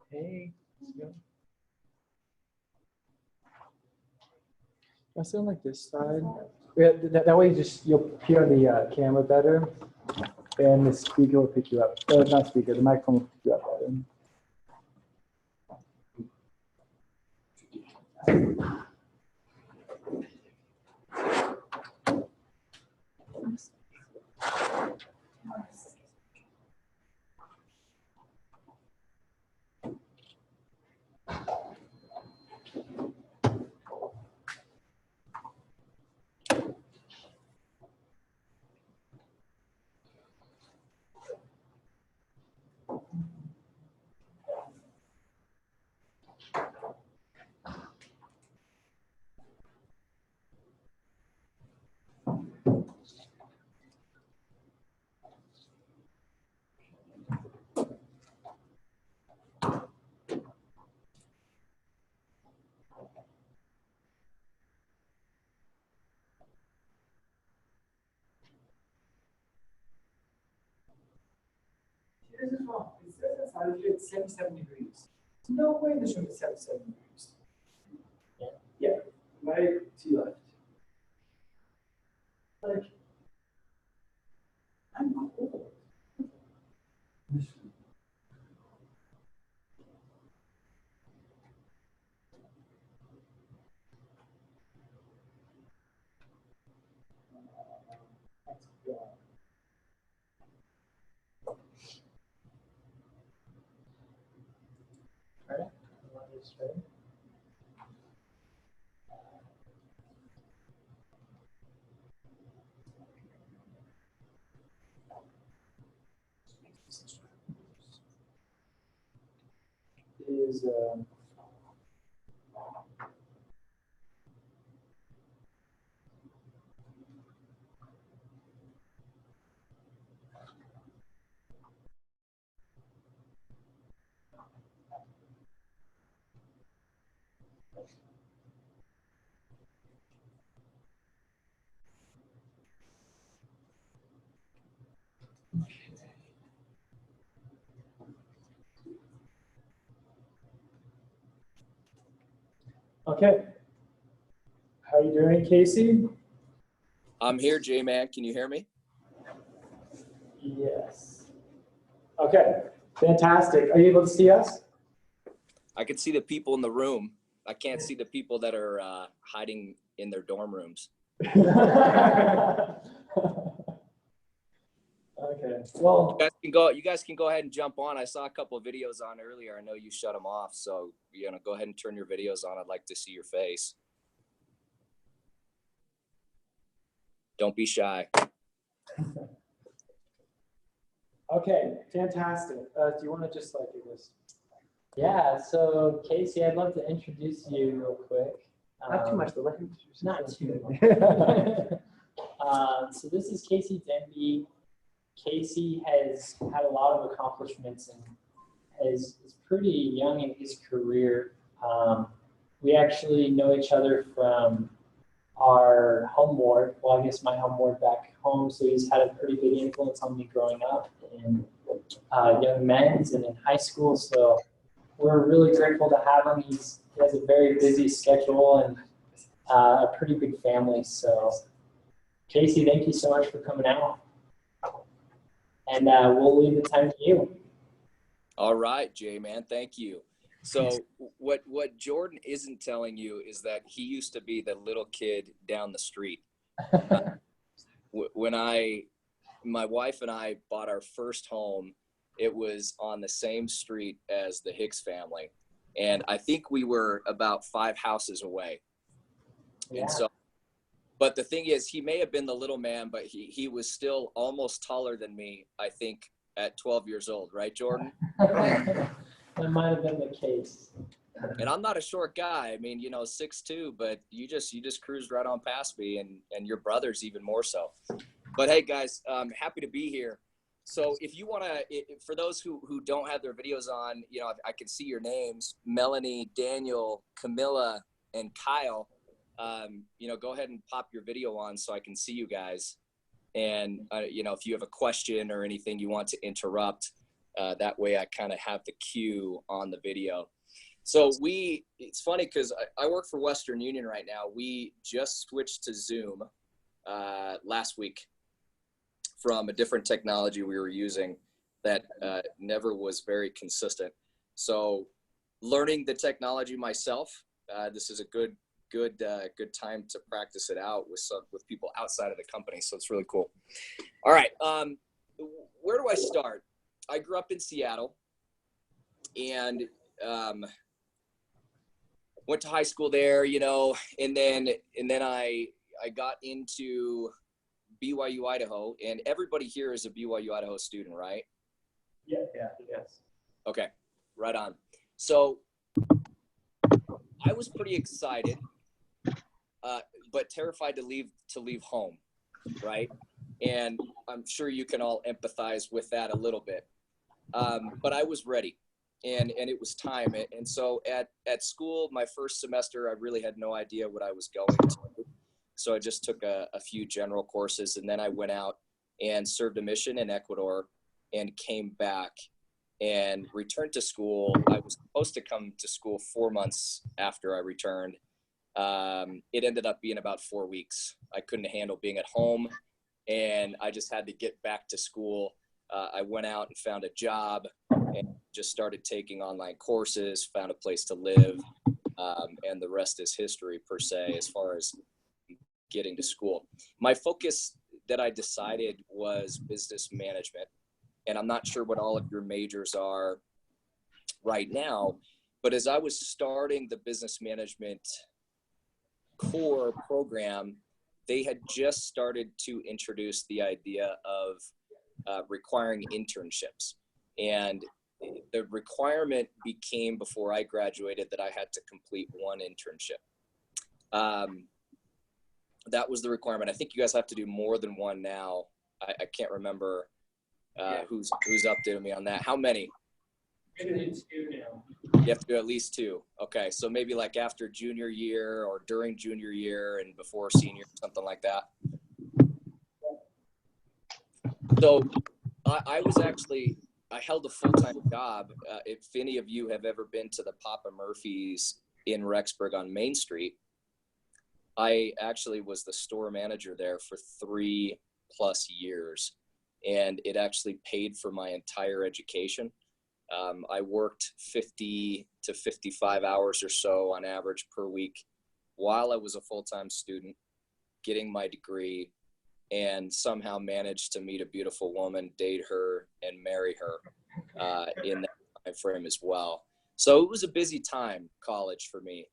Hey. I sound like this side. Yeah, that way you'll hear the camera better, and the speaker will pick you up. Not speaker, the microphone will pick you up better. This is wrong. It says in Saturday it's 77 degrees. No way this room is 77 degrees. Yeah. Right to your left. Like, I'm cold. Is okay. How are you doing, Casey? I'm here, J-Man. Can you hear me? Yes. Okay, fantastic. Are you able to see us? I can see the people in the room. I can't see the people that are hiding in their dorm rooms. Okay. Well, You guys can go ahead and jump on. I saw a couple of videos on earlier. I know you shut them off, so go ahead and turn your videos on. I'd like to see your face. Don't be shy. okay, fantastic. Do you want to just do this? Yeah, so Casey, I'd love to introduce you real quick. Not too much, but let him introduce Not himself. too much. So this is Casey Denby. Casey has had a lot of accomplishments and is pretty young in his career. We actually know each other from our home ward. Well, I guess my home ward back home. So he's had a pretty big influence on me growing up in young men's and in high school. So we're really grateful to have him. He has a very busy schedule and a pretty big family. So Casey, thank you so much for coming out. And we'll leave the time to you. All right, J-Man. Thank you. So what Jordan isn't telling you is that he used to be the little kid down the street. When my wife and I bought our first home, it was on the same street as the Hicks family. And I think we were about 5 houses away. Yeah. And so, but the thing is, he may have been the little man, but he was still almost taller than me, I think, at 12 years old. Right, Jordan? That might have been the case. And I'm not a short guy. I mean, 6'2", but you just cruised right on past me, and your brother's even more so. But hey, guys, happy to be here. So if you want to, for those who don't have their videos on, I can see your names: Melanie, Daniel, Camilla, and Kyle. Go ahead and pop your video on so I can see you guys. And if you have a question or anything you want to interrupt, That way I kind of have the cue on the video. So it's funny because I work for Western Union right now. We just switched to Zoom last week from a different technology we were using that never was very consistent. So learning the technology myself, this is a good time to practice it out with people outside of the company. So it's really cool. All right. Where do I start? I grew up in Seattle and went to high school there, and then I got into BYU Idaho, and everybody here is a BYU Idaho student, right? Yeah. Yes. Okay, right on. So I was pretty excited, but terrified to leave home, right? And I'm sure you can all empathize with that a little bit. But I was ready, and it was time. And so at school, my first semester, I really had no idea what I was going to do. So I just took a few general courses, and then I went out and served a mission in Ecuador and came back and returned to school. I was supposed to come to school 4 months after I returned. It ended up being about 4 weeks. I couldn't handle being at home, and I just had to get back to school. I went out and found a job and just started taking online courses, found a place to live, and the rest is history per se as far as getting to school. My focus that I decided was business management, and I'm not sure what all of your majors are right now, but as I was starting the business management core program, they had just started to introduce the idea of requiring internships. And the requirement became before I graduated that I had to complete one internship. That was the requirement. I think you guys have to do more than one now. I can't remember who's updated me on that. How many? You have to do at least 2. Okay, so maybe like after junior year or during junior year and before senior, something like that. So I held a full-time job. If any of you have ever been to the Papa Murphy's in Rexburg on Main Street, I actually was the store manager there for 3+ years, and it actually paid for my entire education. I worked 50 to 55 hours or so on average per week while I was a full-time student, getting my degree, and somehow managed to meet a beautiful woman, date her, and marry her in that time frame as well. So it was a busy time, college, for me.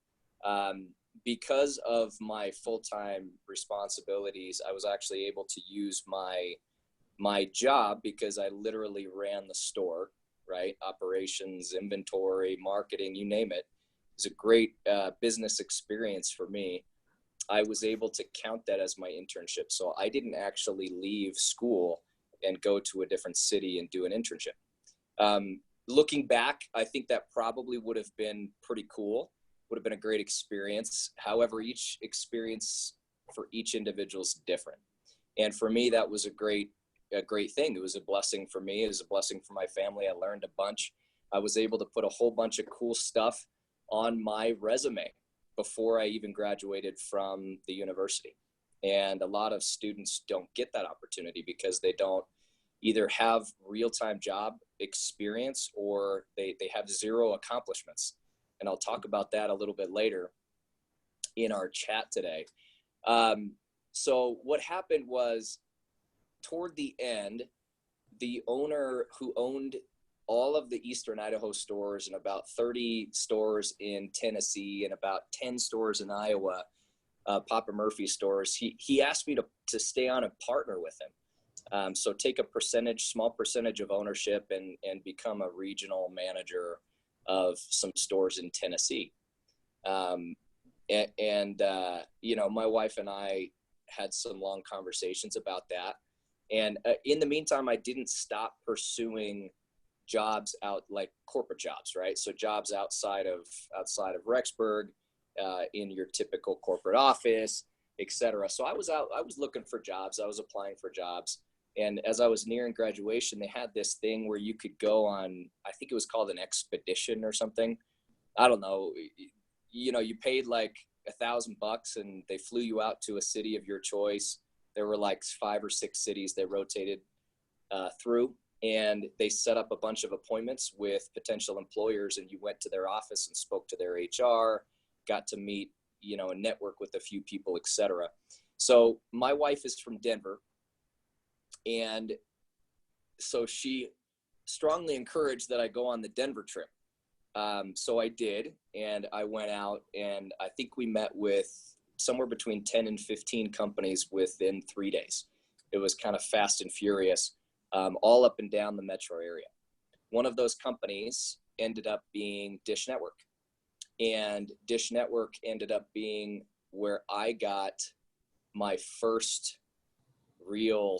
Because of my full-time responsibilities, I was actually able to use my job because I literally ran the store, right? Operations, inventory, marketing, you name it. It was a great business experience for me. I was able to count that as my internship. So I didn't actually leave school and go to a different city and do an internship. Looking back, I think that probably would have been pretty cool. Would have been a great experience. However, each experience for each individual is different. And for me, that was a great thing. It was a blessing for me. It was a blessing for my family. I learned a bunch. I was able to put a whole bunch of cool stuff on my resume before I even graduated from the university. And a lot of students don't get that opportunity because they don't either have real-time job experience or they have zero accomplishments. And I'll talk about that a little bit later in our chat today. So what happened was, toward the end, the owner who owned all of the Eastern Idaho stores and about 30 stores in Tennessee and about 10 stores in Iowa, Papa Murphy stores, he asked me to stay on and partner with him. So take a small percentage of ownership and become a regional manager of some stores in Tennessee. My wife and I had some long conversations about that. And in the meantime, I didn't stop pursuing jobs like corporate jobs, right? So jobs outside of Rexburg, in your typical corporate office, et cetera. So I was looking for jobs. I was applying for jobs. And as I was nearing graduation, they had this thing where you could go on, I think it was called an expedition or something. I don't know. You know, you paid like $1,000 and they flew you out to a city of your choice. There were like 5 or 6 cities they rotated through, and they set up a bunch of appointments with potential employers, and you went to their office and spoke to their HR, got to meet, you know, and network with a few people, etc. So my wife is from Denver, and so she strongly encouraged that I go on the Denver trip. So I did, and I went out, and I think we met with somewhere between 10 and 15 companies within 3 days. It was kind of fast and furious, all up and down the metro area. One of those companies ended up being Dish Network, and Dish Network ended up being where I got my first real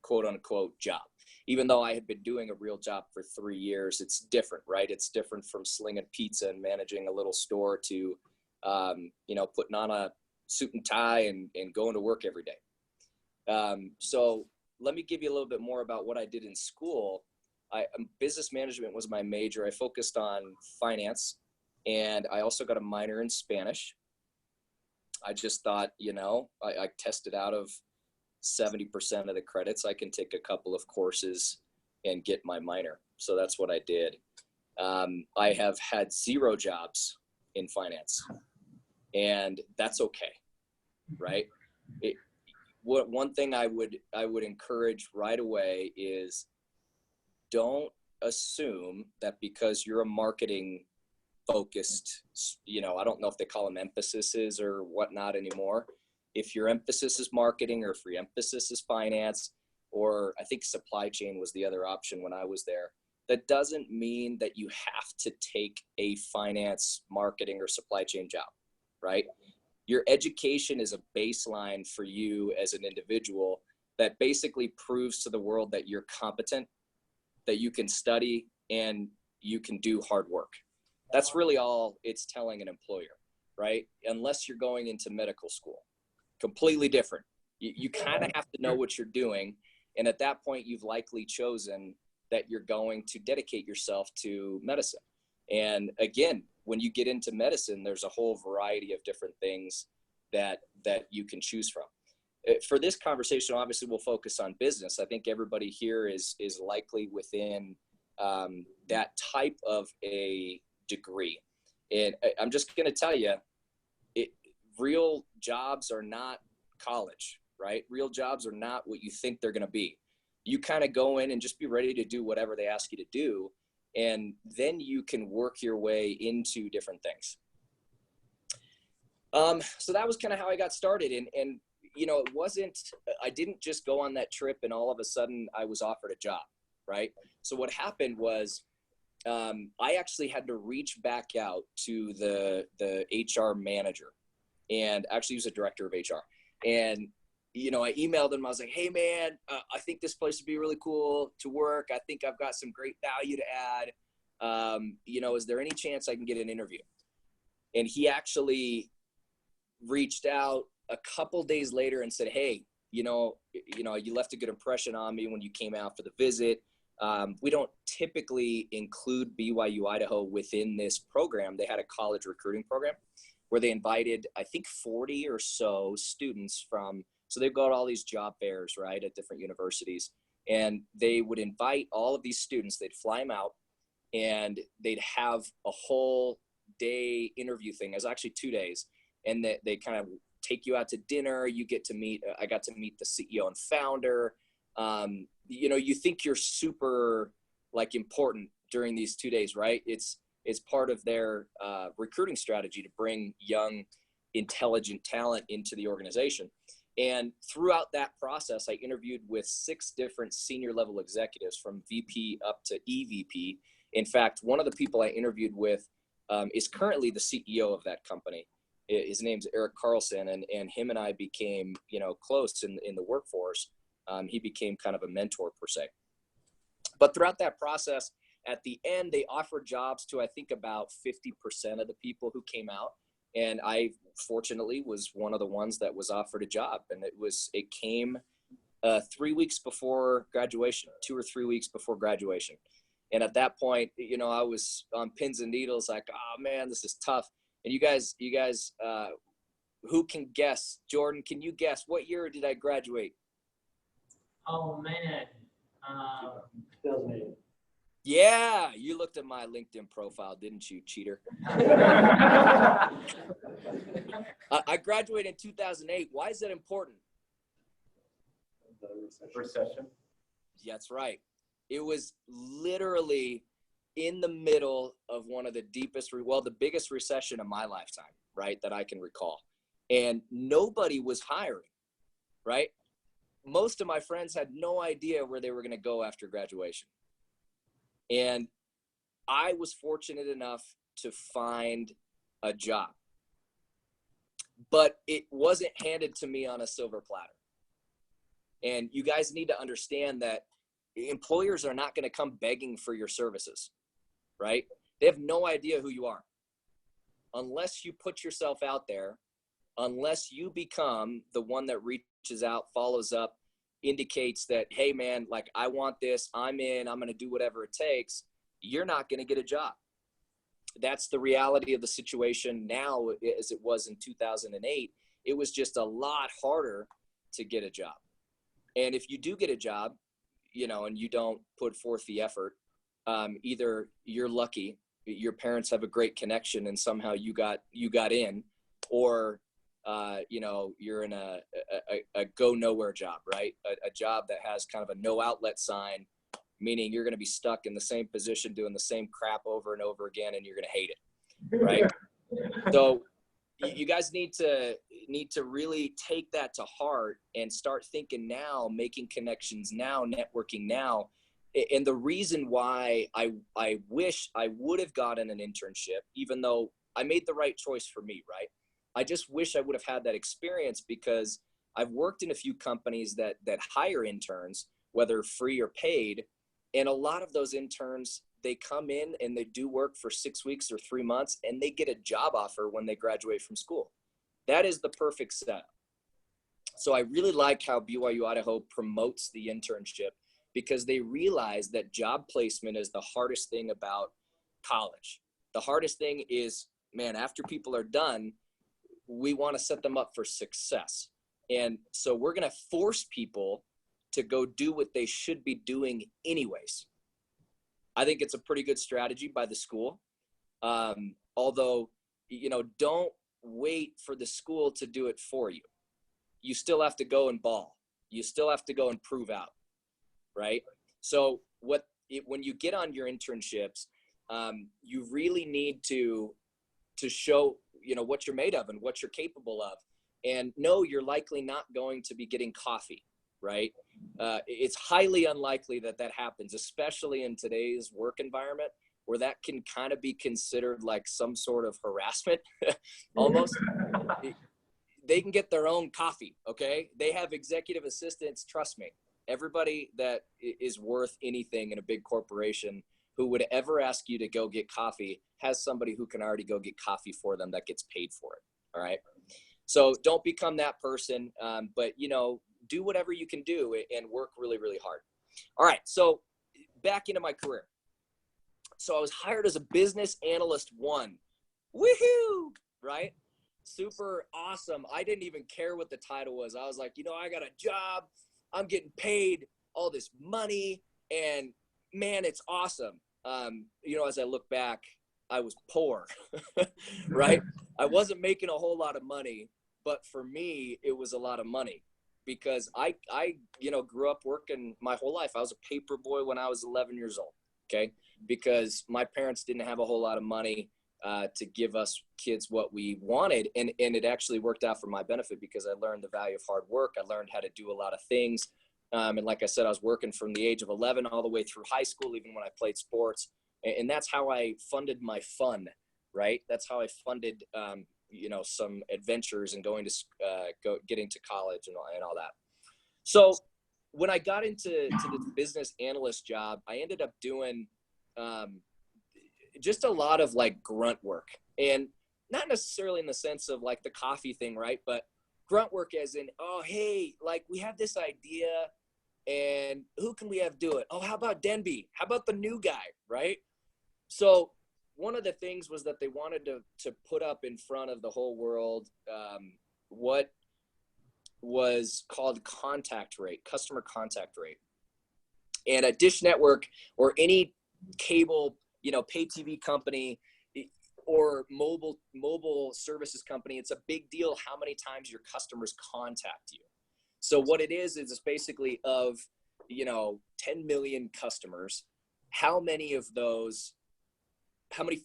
quote unquote job. Even though I had been doing a real job for 3 years, it's different, right? It's different from slinging pizza and managing a little store to, you know, putting on a suit and tie and going to work every day. So let me give you a little bit more about what I did in school. Business management was my major. I focused on finance, and I also got a minor in Spanish. I just thought, you know, I tested out of 70% of the credits. I can take a couple of courses and get my minor. So that's what I did. I have had 0 jobs in finance, and that's okay, right? One thing I would encourage right away is don't assume that because you're a marketing focused, you know, I don't know if they call them emphases or whatnot anymore. If your emphasis is marketing, or if your emphasis is finance, or I think supply chain was the other option when I was there, that doesn't mean that you have to take a finance, marketing, or supply chain job, right? Your education is a baseline for you as an individual that basically proves to the world that you're competent, that you can study, and you can do hard work. That's really all it's telling an employer, right? Unless you're going into medical school. Completely different. You kind of have to know what you're doing. And at that point, you've likely chosen that you're going to dedicate yourself to medicine. And again, when you get into medicine, there's a whole variety of different things that you can choose from. For this conversation, obviously, we'll focus on business. I think everybody here is likely within that type of a degree. And I'm just going to tell you, real jobs are not college, right? Real jobs are not what you think they're going to be. You kind of go in and just be ready to do whatever they ask you to do, and then you can work your way into different things. So that was kind of how I got started. And you know, I didn't just go on that trip and all of a sudden I was offered a job, right? So what happened was, I actually had to reach back out to the HR manager. And actually he was a director of HR. And, you know, I emailed him. I was like, hey, man, I think this place would be really cool to work. I think I've got some great value to add. You know, is there any chance I can get an interview? And he actually reached out a couple days later and said, hey, you left a good impression on me when you came out for the visit. We don't typically include BYU Idaho within this program. They had a college recruiting program where they invited, I think, 40 or so students so they've got all these job fairs, right, at different universities. And they would invite all of these students, they'd fly them out, and they'd have a whole day interview thing. It was actually 2 days. And they kind of take you out to dinner. You get to meet, I got to meet the CEO and founder. You know, you think you're super like important during these 2 days, right? It's part of their recruiting strategy to bring young, intelligent talent into the organization. And throughout that process, I interviewed with 6 different senior level executives from VP up to EVP. In fact, one of the people I interviewed with is currently the CEO of that company. His name's Eric Carlson, and him and I became, you know, close in the workforce. He became kind of a mentor per se. But throughout that process, at the end, they offered jobs to, I think, about 50% of the people who came out. And I, fortunately, was one of the ones that was offered a job. And it came 3 weeks before graduation, 2 or 3 weeks before graduation. And at that point, you know, I was on pins and needles, like, oh man, this is tough. And you guys, who can guess? Jordan, can you guess what year did I graduate? Oh man. 2008. Yeah, you looked at my LinkedIn profile, didn't you, cheater? I graduated in 2008. Why is that important? The recession. That's right. It was literally in the middle of one of the deepest, the biggest recession of my lifetime, right, that I can recall. And nobody was hiring, right? Most of my friends had no idea where they were going to go after graduation. And I was fortunate enough to find a job, but it wasn't handed to me on a silver platter. And you guys need to understand that employers are not going to come begging for your services, right? They have no idea who you are. Unless you put yourself out there, unless you become the one that reaches out, follows up, indicates that, hey man, like I want this, I'm in, I'm going to do whatever it takes, you're not going to get a job. That's the reality of the situation now as it was in 2008. It was just a lot harder to get a job. And if you do get a job, you know, and you don't put forth the effort, either you're lucky, your parents have a great connection and somehow you got in, or you know, you're in a go nowhere job, right? A job that has kind of a no outlet sign, meaning you're going to be stuck in the same position doing the same crap over and over again, and you're going to hate it, right? So you guys need to really take that to heart and start thinking now, making connections now, networking now. And the reason why I wish I would have gotten an internship, even though I made the right choice for me, right? I just wish I would have had that experience, because I've worked in a few companies that hire interns, whether free or paid. And a lot of those interns, they come in and they do work for 6 weeks or 3 months, and they get a job offer when they graduate from school. That is the perfect setup. So I really like how BYU Idaho promotes the internship, because they realize that job placement is the hardest thing about college. The hardest thing is, man, after people are done, we want to set them up for success. And so we're going to force people to go do what they should be doing anyways. I think it's a pretty good strategy by the school. Although, you know, don't wait for the school to do it for you. You still have to go and ball. You still have to go and prove out, right? So when you get on your internships, you really need to show, you know, what you're made of and what you're capable of. And no, you're likely not going to be getting coffee, right? It's highly unlikely that happens, especially in today's work environment, where that can kind of be considered like some sort of harassment, almost. They can get their own coffee, okay? They have executive assistants, trust me. Everybody that is worth anything in a big corporation who would ever ask you to go get coffee has somebody who can already go get coffee for them that gets paid for it, all right? So don't become that person, but, you know, do whatever you can do and work really, really hard. All right, so back into my career. So I was hired as a business analyst 1. Woohoo, right? Super awesome. I didn't even care what the title was. I was like, you know, I got a job. I'm getting paid all this money, and man, it's awesome. You know, as I look back, I was poor, right? I wasn't making a whole lot of money, but for me, it was a lot of money, because I you know, grew up working my whole life. I was a paper boy when I was 11 years old, okay? Because my parents didn't have a whole lot of money to give us kids what we wanted. And it actually worked out for my benefit, because I learned the value of hard work. I learned how to do a lot of things. And like I said, I was working from the age of 11 all the way through high school, even when I played sports. And that's how I funded my fun, right? That's how I funded, you know, some adventures and going to getting to college and all that. So when I got into the business analyst job, I ended up doing just a lot of like grunt work, and not necessarily in the sense of like the coffee thing, right? But Grunt work as in, oh, hey, like we have this idea and who can we have do it? Oh, how about Denby? How about the new guy, right? So one of the things was that they wanted to put up in front of the whole world what was called contact rate, customer contact rate. And a Dish Network or any cable, pay TV company or mobile services company, it's a big deal how many times your customers contact you. So what it is it's basically of, 10 million customers, how many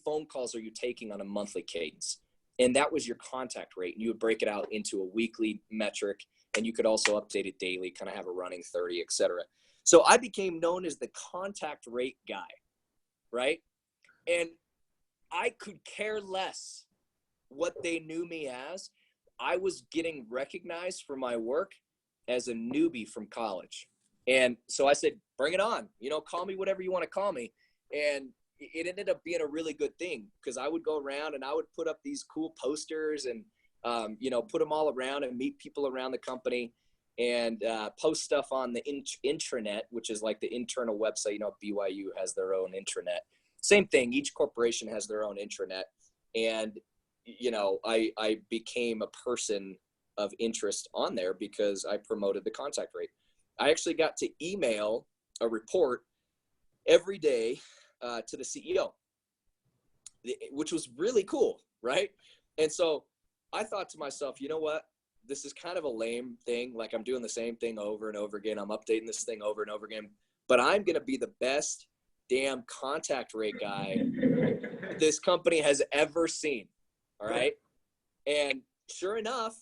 phone calls are you taking on a monthly cadence? And that was your contact rate. And you would break it out into a weekly metric, and you could also update it daily, kind of have a running 30, et cetera. So I became known as the contact rate guy, right? And I could care less what they knew me as. I was getting recognized for my work as a newbie from college. And so I said, bring it on, call me whatever you want to call me. And it ended up being a really good thing because I would go around and I would put up these cool posters and, put them all around and meet people around the company and post stuff on the intranet, which is like the internal website. BYU has their own intranet. Same thing. Each corporation has their own intranet. And, I became a person of interest on there because I promoted the contact rate. I actually got to email a report every day to the CEO, which was really cool, right? And so I thought to myself, you know what? This is kind of a lame thing. Like I'm doing the same thing over and over again. I'm updating this thing over and over again, but I'm going to be the best damn contact rate guy this company has ever seen. All right. And sure enough,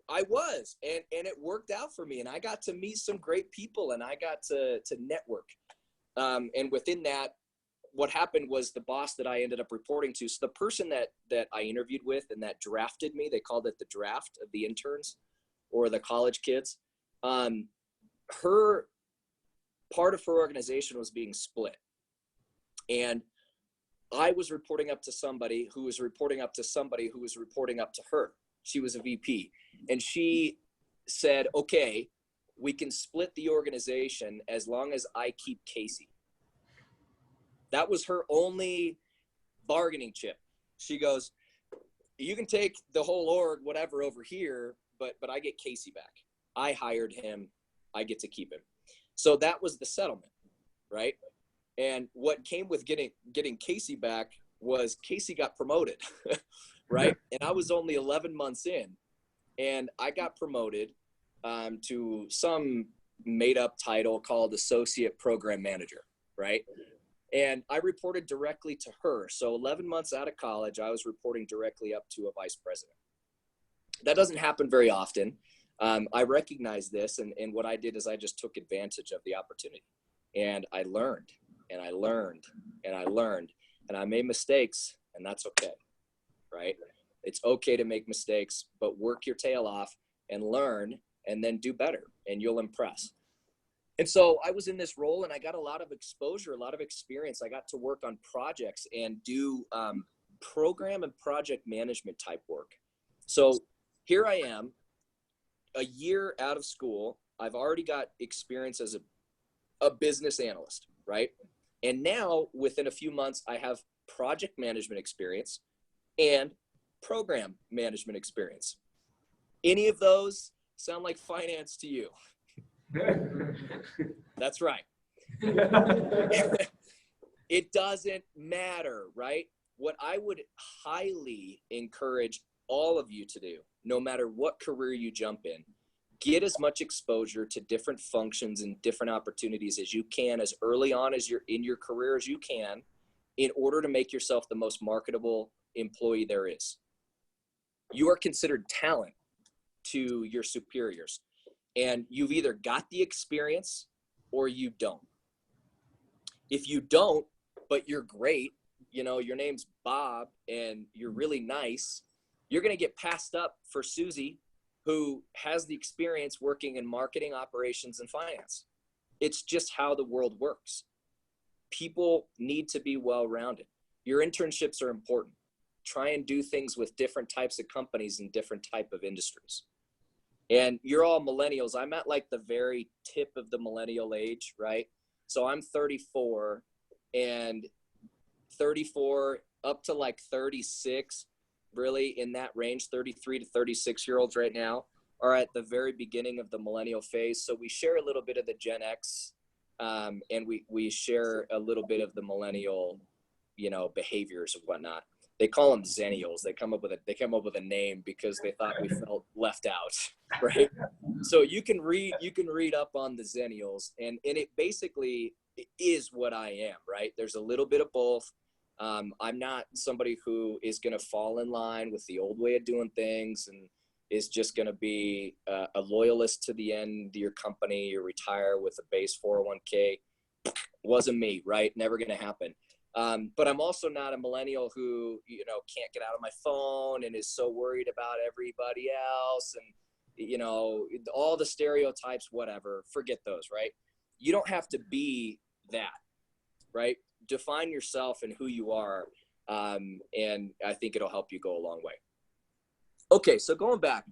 I was, and it worked out for me, and I got to meet some great people, and I got to network. And within that, what happened was the boss that I ended up reporting to, so the person that I interviewed with and that drafted me, they called it the draft of the interns or the college kids. Her part of her organization was being split. And I was reporting up to somebody who was reporting up to somebody who was reporting up to her. She was a VP. And she said, okay, we can split the organization as long as I keep Casey. That was her only bargaining chip. She goes, you can take the whole org, whatever, over here, but I get Casey back. I hired him. I get to keep him. So that was the settlement, right? And what came with getting Casey back was Casey got promoted, right? And I was only 11 months in, and I got promoted to some made-up title called Associate Program Manager, right? And I reported directly to her. So 11 months out of college, I was reporting directly up to a vice president. That doesn't happen very often. I recognized this, and what I did is I just took advantage of the opportunity. And I learned, and I learned, and I learned. And I made mistakes, and that's okay, right? It's okay to make mistakes, but work your tail off and learn, and then do better, and you'll impress. And so I was in this role, and I got a lot of exposure, a lot of experience. I got to work on projects and do program and project management type work. So here I am, a year out of school. I've already got experience as a business analyst, right? And now within a few months, I have project management experience and program management experience. Any of those sound like finance to you? That's right. It doesn't matter, right? What I would highly encourage all of you to do, no matter what career you jump in, get as much exposure to different functions and different opportunities as you can as early on as you're in your career as you can, in order to make yourself the most marketable employee there is. You are considered talent to your superiors, and you've either got the experience or you don't. If you don't, but you're great, your name's Bob and you're really nice, you're going to get passed up for Susie, who has the experience working in marketing, operations, and finance. It's just how the world works. People need to be well-rounded. Your internships are important. Try and do things with different types of companies and different type of industries. And you're all millennials. I'm at like the very tip of the millennial age, right? So I'm 34, and 34 up to like 36, really in that range, 33 to 36-year-olds right now are at the very beginning of the millennial phase. So we share a little bit of the Gen X, and we share a little bit of the millennial, behaviors and whatnot. They call them Zennials. They come up with a name because they thought we felt left out, right? So you can read up on the Zennials, and it basically is what I am, right? There's a little bit of both. I'm not somebody who is going to fall in line with the old way of doing things and is just going to be a loyalist to the end of your company. You retire with a base 401k. Wasn't me, right? Never going to happen. But I'm also not a millennial who, can't get out of my phone and is so worried about everybody else and, all the stereotypes, whatever. Forget those, right? You don't have to be that, right? Define yourself and who you are, and I think it'll help you go a long way. Okay, so going back.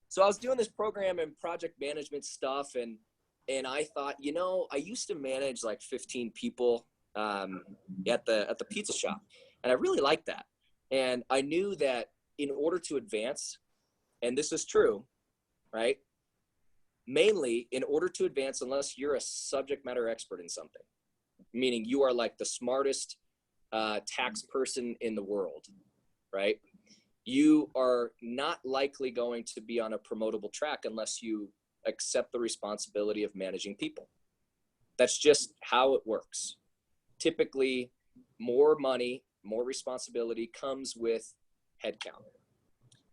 So I was doing this program and project management stuff, and I thought, I used to manage like 15 people at the pizza shop, and I really liked that. And I knew that in order to advance, and this is true, right? Mainly in order to advance, unless you're a subject matter expert in something, meaning you are like the smartest tax person in the world, right? You are not likely going to be on a promotable track unless you accept the responsibility of managing people. That's just how it works. Typically, more money, more responsibility comes with headcount.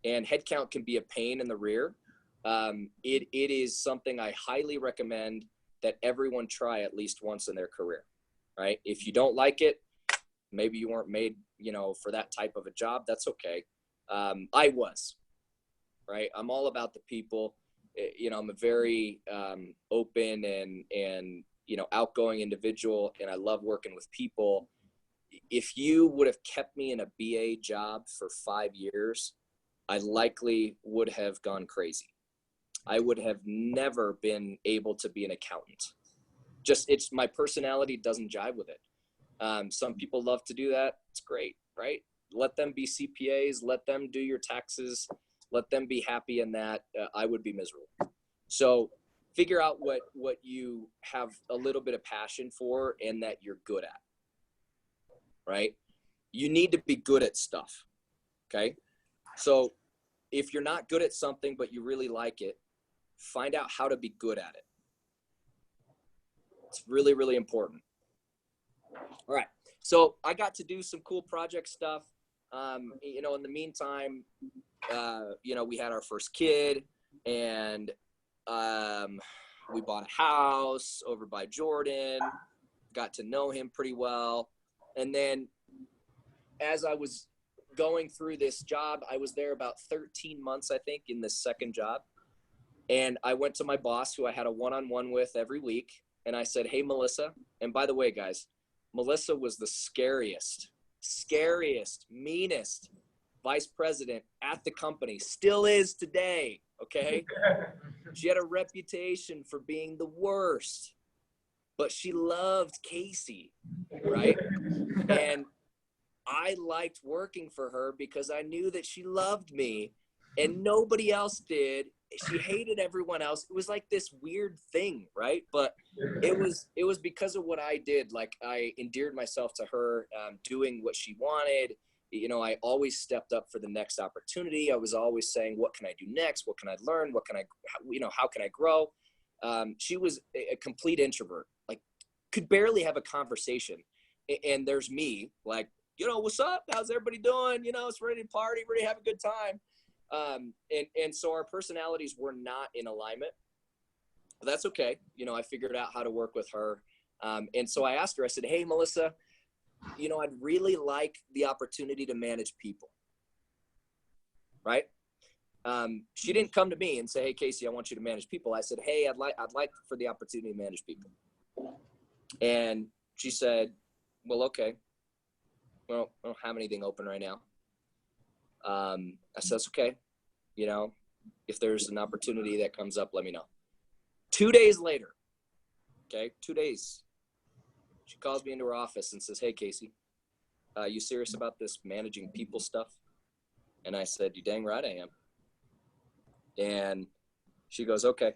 And headcount can be a pain in the rear. It is something I highly recommend that everyone try at least once in their career, right? If you don't like it, maybe you weren't made, for that type of a job, that's okay. I was, right? I'm all about the people. I'm a very open and outgoing individual, and I love working with people. If you would have kept me in a BA job for 5 years, I likely would have gone crazy. I would have never been able to be an accountant. It's my personality doesn't jive with it. Some people love to do that. It's great, right? Let them be CPAs, let them do your taxes, let them be happy in that. I would be miserable. So figure out what you have a little bit of passion for and that you're good at, right? You need to be good at stuff, okay? So if you're not good at something, but you really like it, find out how to be good at it. It's really, really important. All right. So I got to do some cool project stuff. In the meantime, we had our first kid, and we bought a house over by Jordan, got to know him pretty well. And then as I was going through this job, I was there about 13 months, I think, in this second job. And I went to my boss, who I had a one-on-one with every week. And I said, hey, Melissa. And by the way, guys, Melissa was the scariest, meanest vice president at the company. Still is today, okay? She had a reputation for being the worst, but she loved Casey, right? And I liked working for her because I knew that she loved me and nobody else did. She hated everyone else. It was like this weird thing, right? But it was because of what I did. Like, I endeared myself to her, doing what she wanted. I always stepped up for the next opportunity. I was always saying, what can I do next? What can I learn? How can I grow? She was a complete introvert, like could barely have a conversation. And there's me, like, what's up? How's everybody doing? It's ready to party, ready to have a good time. And so our personalities were not in alignment. But that's okay. I figured out how to work with her. And so I asked her, I said, hey, Melissa, I'd really like the opportunity to manage people. Right? She didn't come to me and say, hey, Casey, I want you to manage people. I said, hey, I'd like for the opportunity to manage people. And she said, well, okay. Well, I don't have anything open right now. I said, that's okay. If there's an opportunity that comes up, let me know. 2 days later, okay, 2 days, she calls me into her office and says, hey, Casey, you serious about this managing people stuff? And I said, you dang right I am. And she goes, okay.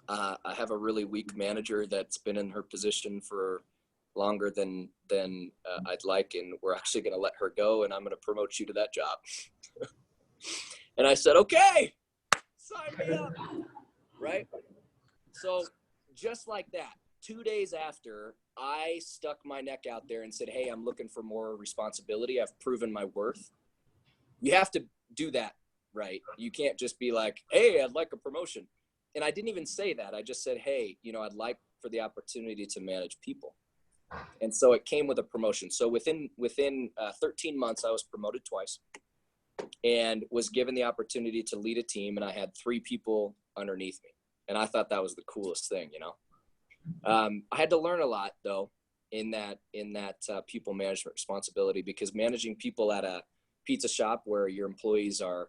I have a really weak manager that's been in her position for longer than I'd like, and we're actually going to let her go, and I'm going to promote you to that job. And I said, okay, sign me up, right? So just like that, 2 days after, I stuck my neck out there and said, hey, I'm looking for more responsibility. I've proven my worth. You have to do that, right? You can't just be like, hey, I'd like a promotion. And I didn't even say that. I just said, hey, I'd like for the opportunity to manage people. And so it came with a promotion. So within 13 months, I was promoted twice and was given the opportunity to lead a team. And I had 3 people underneath me. And I thought that was the coolest thing, I had to learn a lot though in that people management responsibility, because managing people at a pizza shop where your employees are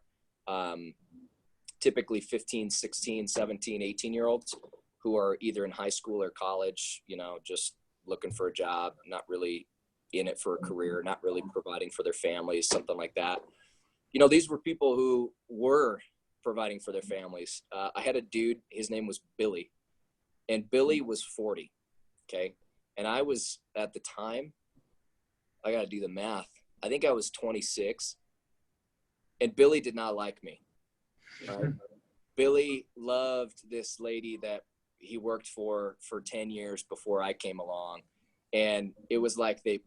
typically 15, 16, 17, 18-year-olds who are either in high school or college, just looking for a job, not really in it for a career, not really providing for their families, something like that. These were people who were providing for their families. I had a dude, his name was Billy, and Billy was 40. Okay. And I was, at the time, I got to do the math, I think I was 26, and Billy did not like me. Right? Billy loved this lady that he worked for 10 years before I came along. And it was like they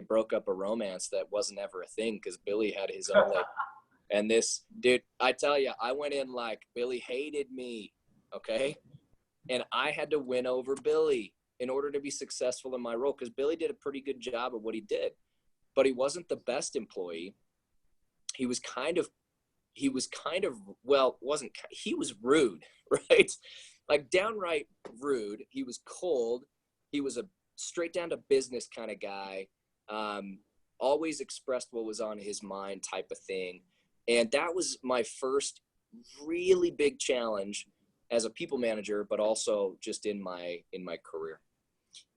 broke up a romance that wasn't ever a thing, because Billy had his own lady. And this dude, I tell you, I went in like Billy hated me. Okay. And I had to win over Billy in order to be successful in my role, because Billy did a pretty good job of what he did, but he wasn't the best employee. He was rude, right? Like downright rude. He was cold. He was a straight down to business kind of guy. Always expressed what was on his mind type of thing. And that was my first really big challenge as a people manager, but also just in my career.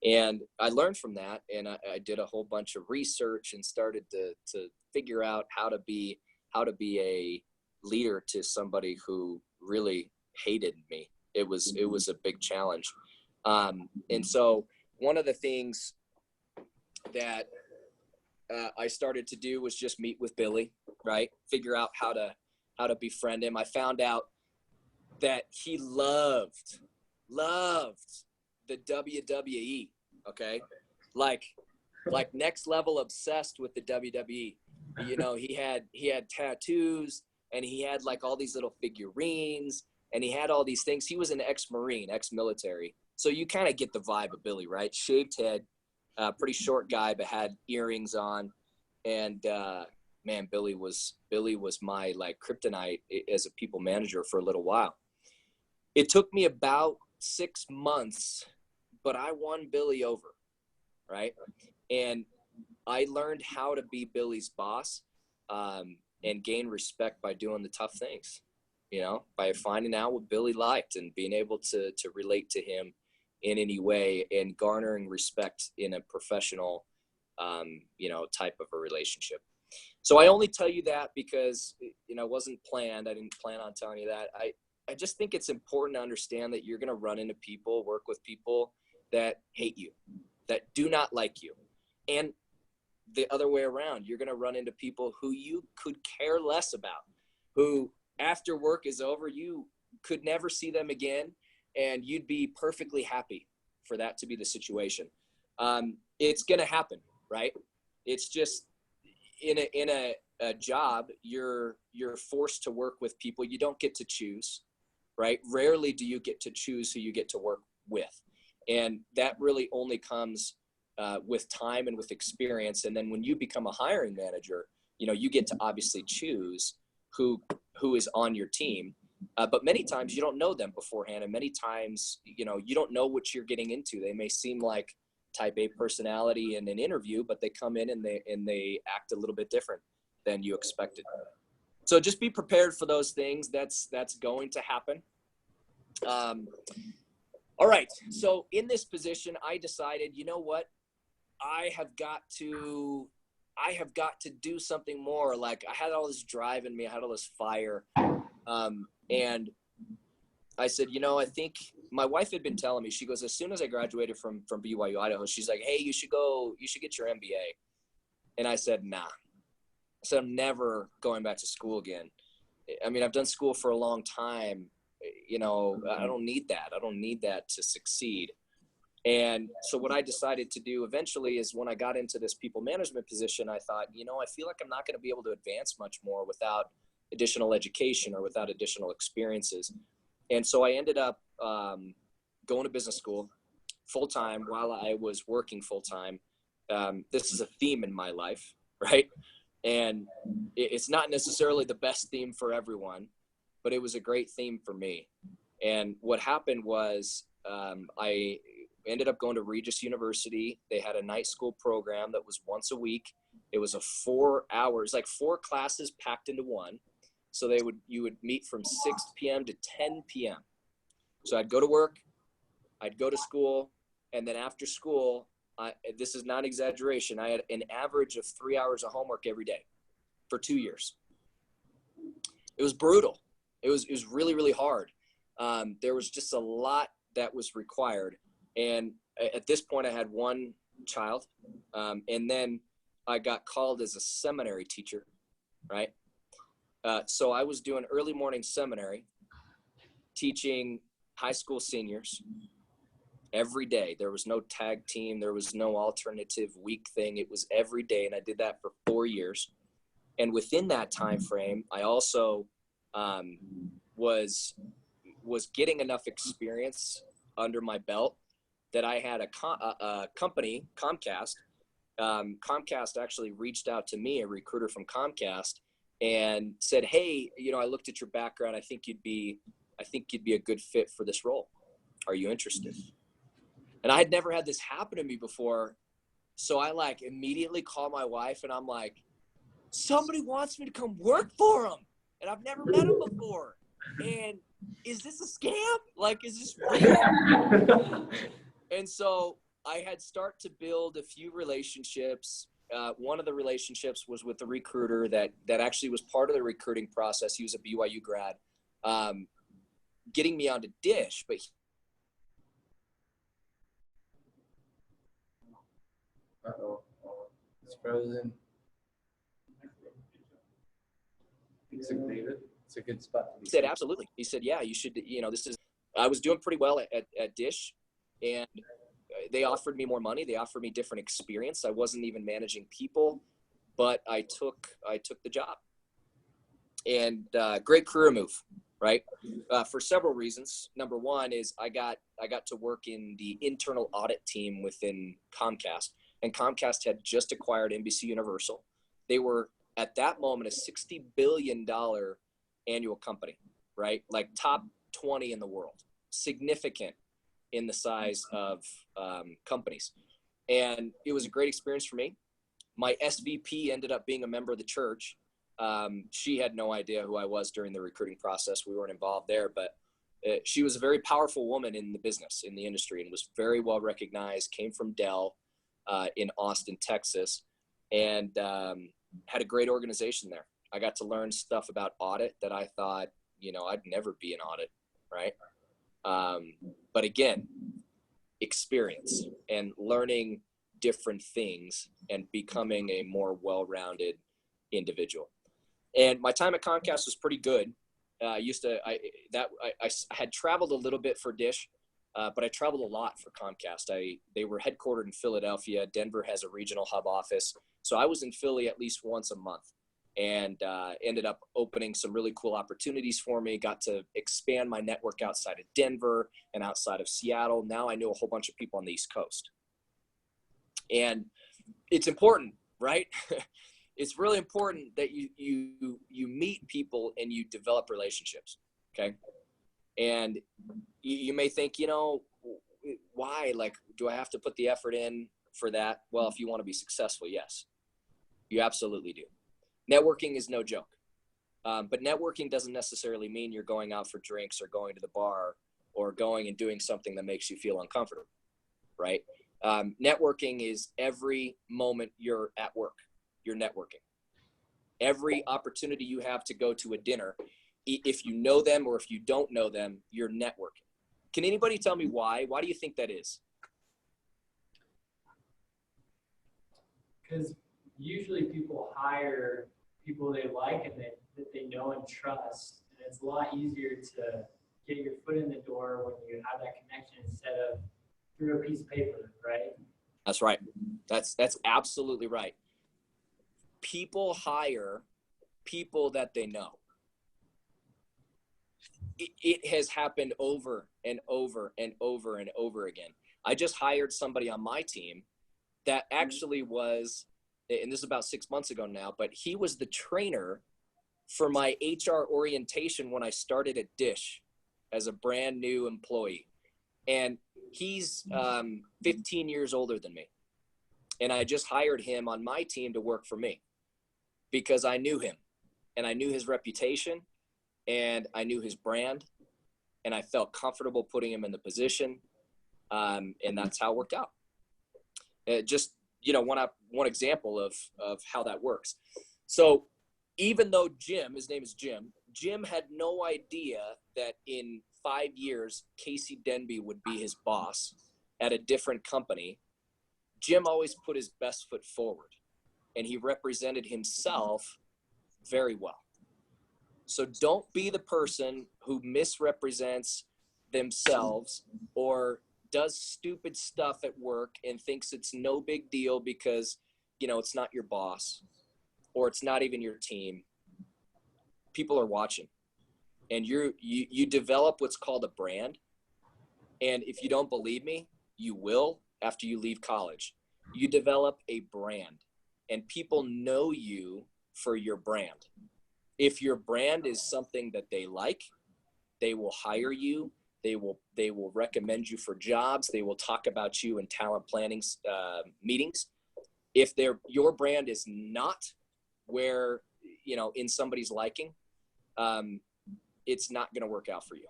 And I learned from that, and I did a whole bunch of research and started to figure out how to be a leader to somebody who really hated me. It was a big challenge. And so one of the things that I started to do was just meet with Billy, right? Figure out how to befriend him. I found out that he loved the WWE. Okay. Like next level obsessed with the WWE. He had tattoos, and he had like all these little figurines, and he had all these things. He was an ex-Marine, ex-military. So you kind of get the vibe of Billy, right? Shaved head, pretty short guy, but had earrings on. And man, Billy was my like kryptonite as a people manager for a little while. It took me about 6 months, but I won Billy over, right? And I learned how to be Billy's boss and gain respect by doing the tough things, by finding out what Billy liked and being able to relate to him in any way and garnering respect in a professional, type of a relationship. So I only tell you that because, it wasn't planned. I didn't plan on telling you that. I just think it's important to understand that you're going to run into people, work with people that hate you, that do not like you. And the other way around, you're going to run into people who you could care less about, who after work is over, you could never see them again, and you'd be perfectly happy for that to be the situation. It's going to happen, right? It's just in a job, you're forced to work with people you don't get to choose, right? Rarely do you get to choose who you get to work with. And that really only comes with time and with experience. And then when you become a hiring manager, you get to obviously choose who is on your team. But many times you don't know them beforehand. And many times, you don't know what you're getting into. They may seem like type A personality in an interview, but they come in and they act a little bit different than you expected. So just be prepared for those things. That's going to happen. All right. So in this position, I decided, you know what? I have got to do something more. Like, I had all this drive in me. I had all this fire. And I said, you know, I think my wife had been telling me, she goes, as soon as I graduated from BYU, Idaho, she's like, hey, you should get your MBA. And I said, nah. I said, I'm never going back to school again. I mean, I've done school for a long time. You know, I don't need that. I don't need that to succeed. And so what I decided to do eventually is, when I got into this people management position, I thought, you know, I feel like I'm not going to be able to advance much more without additional education or without additional experiences. And so I ended up going to business school full-time while I was working full-time. This is a theme in my life, right? And it's not necessarily the best theme for everyone, but it was a great theme for me. And what happened was, I ended up going to Regis University. They had a night school program that was once a week. It was 4 hours, like 4 classes packed into one. So you would meet from 6 p.m. to 10 p.m. So I'd go to work, I'd go to school, and then after school, this is not exaggeration, I had an average of 3 hours of homework every day for 2 years. It was brutal. It was really, really hard. There was just a lot that was required. And at this point, I had one child. And then I got called as a seminary teacher, right? So I was doing early morning seminary, teaching high school seniors every day. There was no tag team. There was no alternative week thing. It was every day. And I did that for 4 years. And within that time frame, I also was getting enough experience under my belt that I had a company, Comcast. Comcast actually reached out to me, a recruiter from Comcast, and said, hey, you know, I looked at your background. I think you'd be a good fit for this role. Are you interested? And I had never had this happen to me before. So I like immediately call my wife and I'm like, somebody wants me to come work for them. And I've never met them before. And is this a scam? Like, is this real? And so I had start to build a few relationships. One of the relationships was with the recruiter that actually was part of the recruiting process. He was a BYU grad, getting me onto Dish, but It's frozen. It's a good spot. he said, absolutely. He said, yeah, you should, you know, I was doing pretty well at Dish, and they offered me more money. They offered me different experience. I wasn't even managing people, but I took the job. And great career move, right? For several reasons. Number one is I got to work in the internal audit team within Comcast, and Comcast had just acquired NBC Universal. They were at that moment a $60 billion annual company, right? Like top 20 in the world, significant in the size of companies. And it was a great experience for me. My SVP ended up being a member of the church. She had no idea who I was during the recruiting process. We weren't involved there, but she was a very powerful woman in the business, in the industry, and was very well recognized, came from Dell in Austin, Texas, and had a great organization there. I got to learn stuff about audit that I thought, you know, I'd never be in audit, right? But again, experience and learning different things and becoming a more well-rounded individual. And my time at Comcast was pretty good. I had traveled a little bit for Dish, but I traveled a lot for Comcast. They were headquartered in Philadelphia. Denver has a regional hub office. So I was in Philly at least once a month, and ended up opening some really cool opportunities for me. Got to expand my network outside of Denver and outside of Seattle. Now I know a whole bunch of people on the East Coast. And it's important, right? It's really important that you meet people and you develop relationships, okay? And you may think, you know, why? Like, do I have to put the effort in for that? Well, if you want to be successful, yes, you absolutely do. Networking is no joke. But networking doesn't necessarily mean you're going out for drinks or going to the bar or going and doing something that makes you feel uncomfortable, right? Networking is every moment you're at work, you're networking. Every opportunity you have to go to a dinner, if you know them or if you don't know them, you're networking. Can anybody tell me why? Why do you think that is? Because usually people hire people they like and that they know and trust. And it's a lot easier to get your foot in the door when you have that connection instead of through a piece of paper, right? That's right. That's absolutely right. People hire people that they know. It has happened over and over and over and over again. I just hired somebody on my team that actually was, and this is about 6 months ago now, but he was the trainer for my HR orientation when I started at Dish as a brand new employee. And he's 15 years older than me. And I just hired him on my team to work for me because I knew him and I knew his reputation and I knew his brand and I felt comfortable putting him in the position. And that's how it worked out. Just, one example of how that works. So even though his name is Jim had no idea that in 5 years, Casey Denby would be his boss at a different company. Jim always put his best foot forward and he represented himself very well. So don't be the person who misrepresents themselves or does stupid stuff at work and thinks it's no big deal because, it's not your boss or it's not even your team. People are watching and you develop what's called a brand. And if you don't believe me, you will after you leave college. You develop a brand and people know you for your brand. If your brand is something that they like, they will hire you. They will recommend you for jobs. They will talk about you in talent planning meetings. If your brand is not where, in somebody's liking, it's not going to work out for you.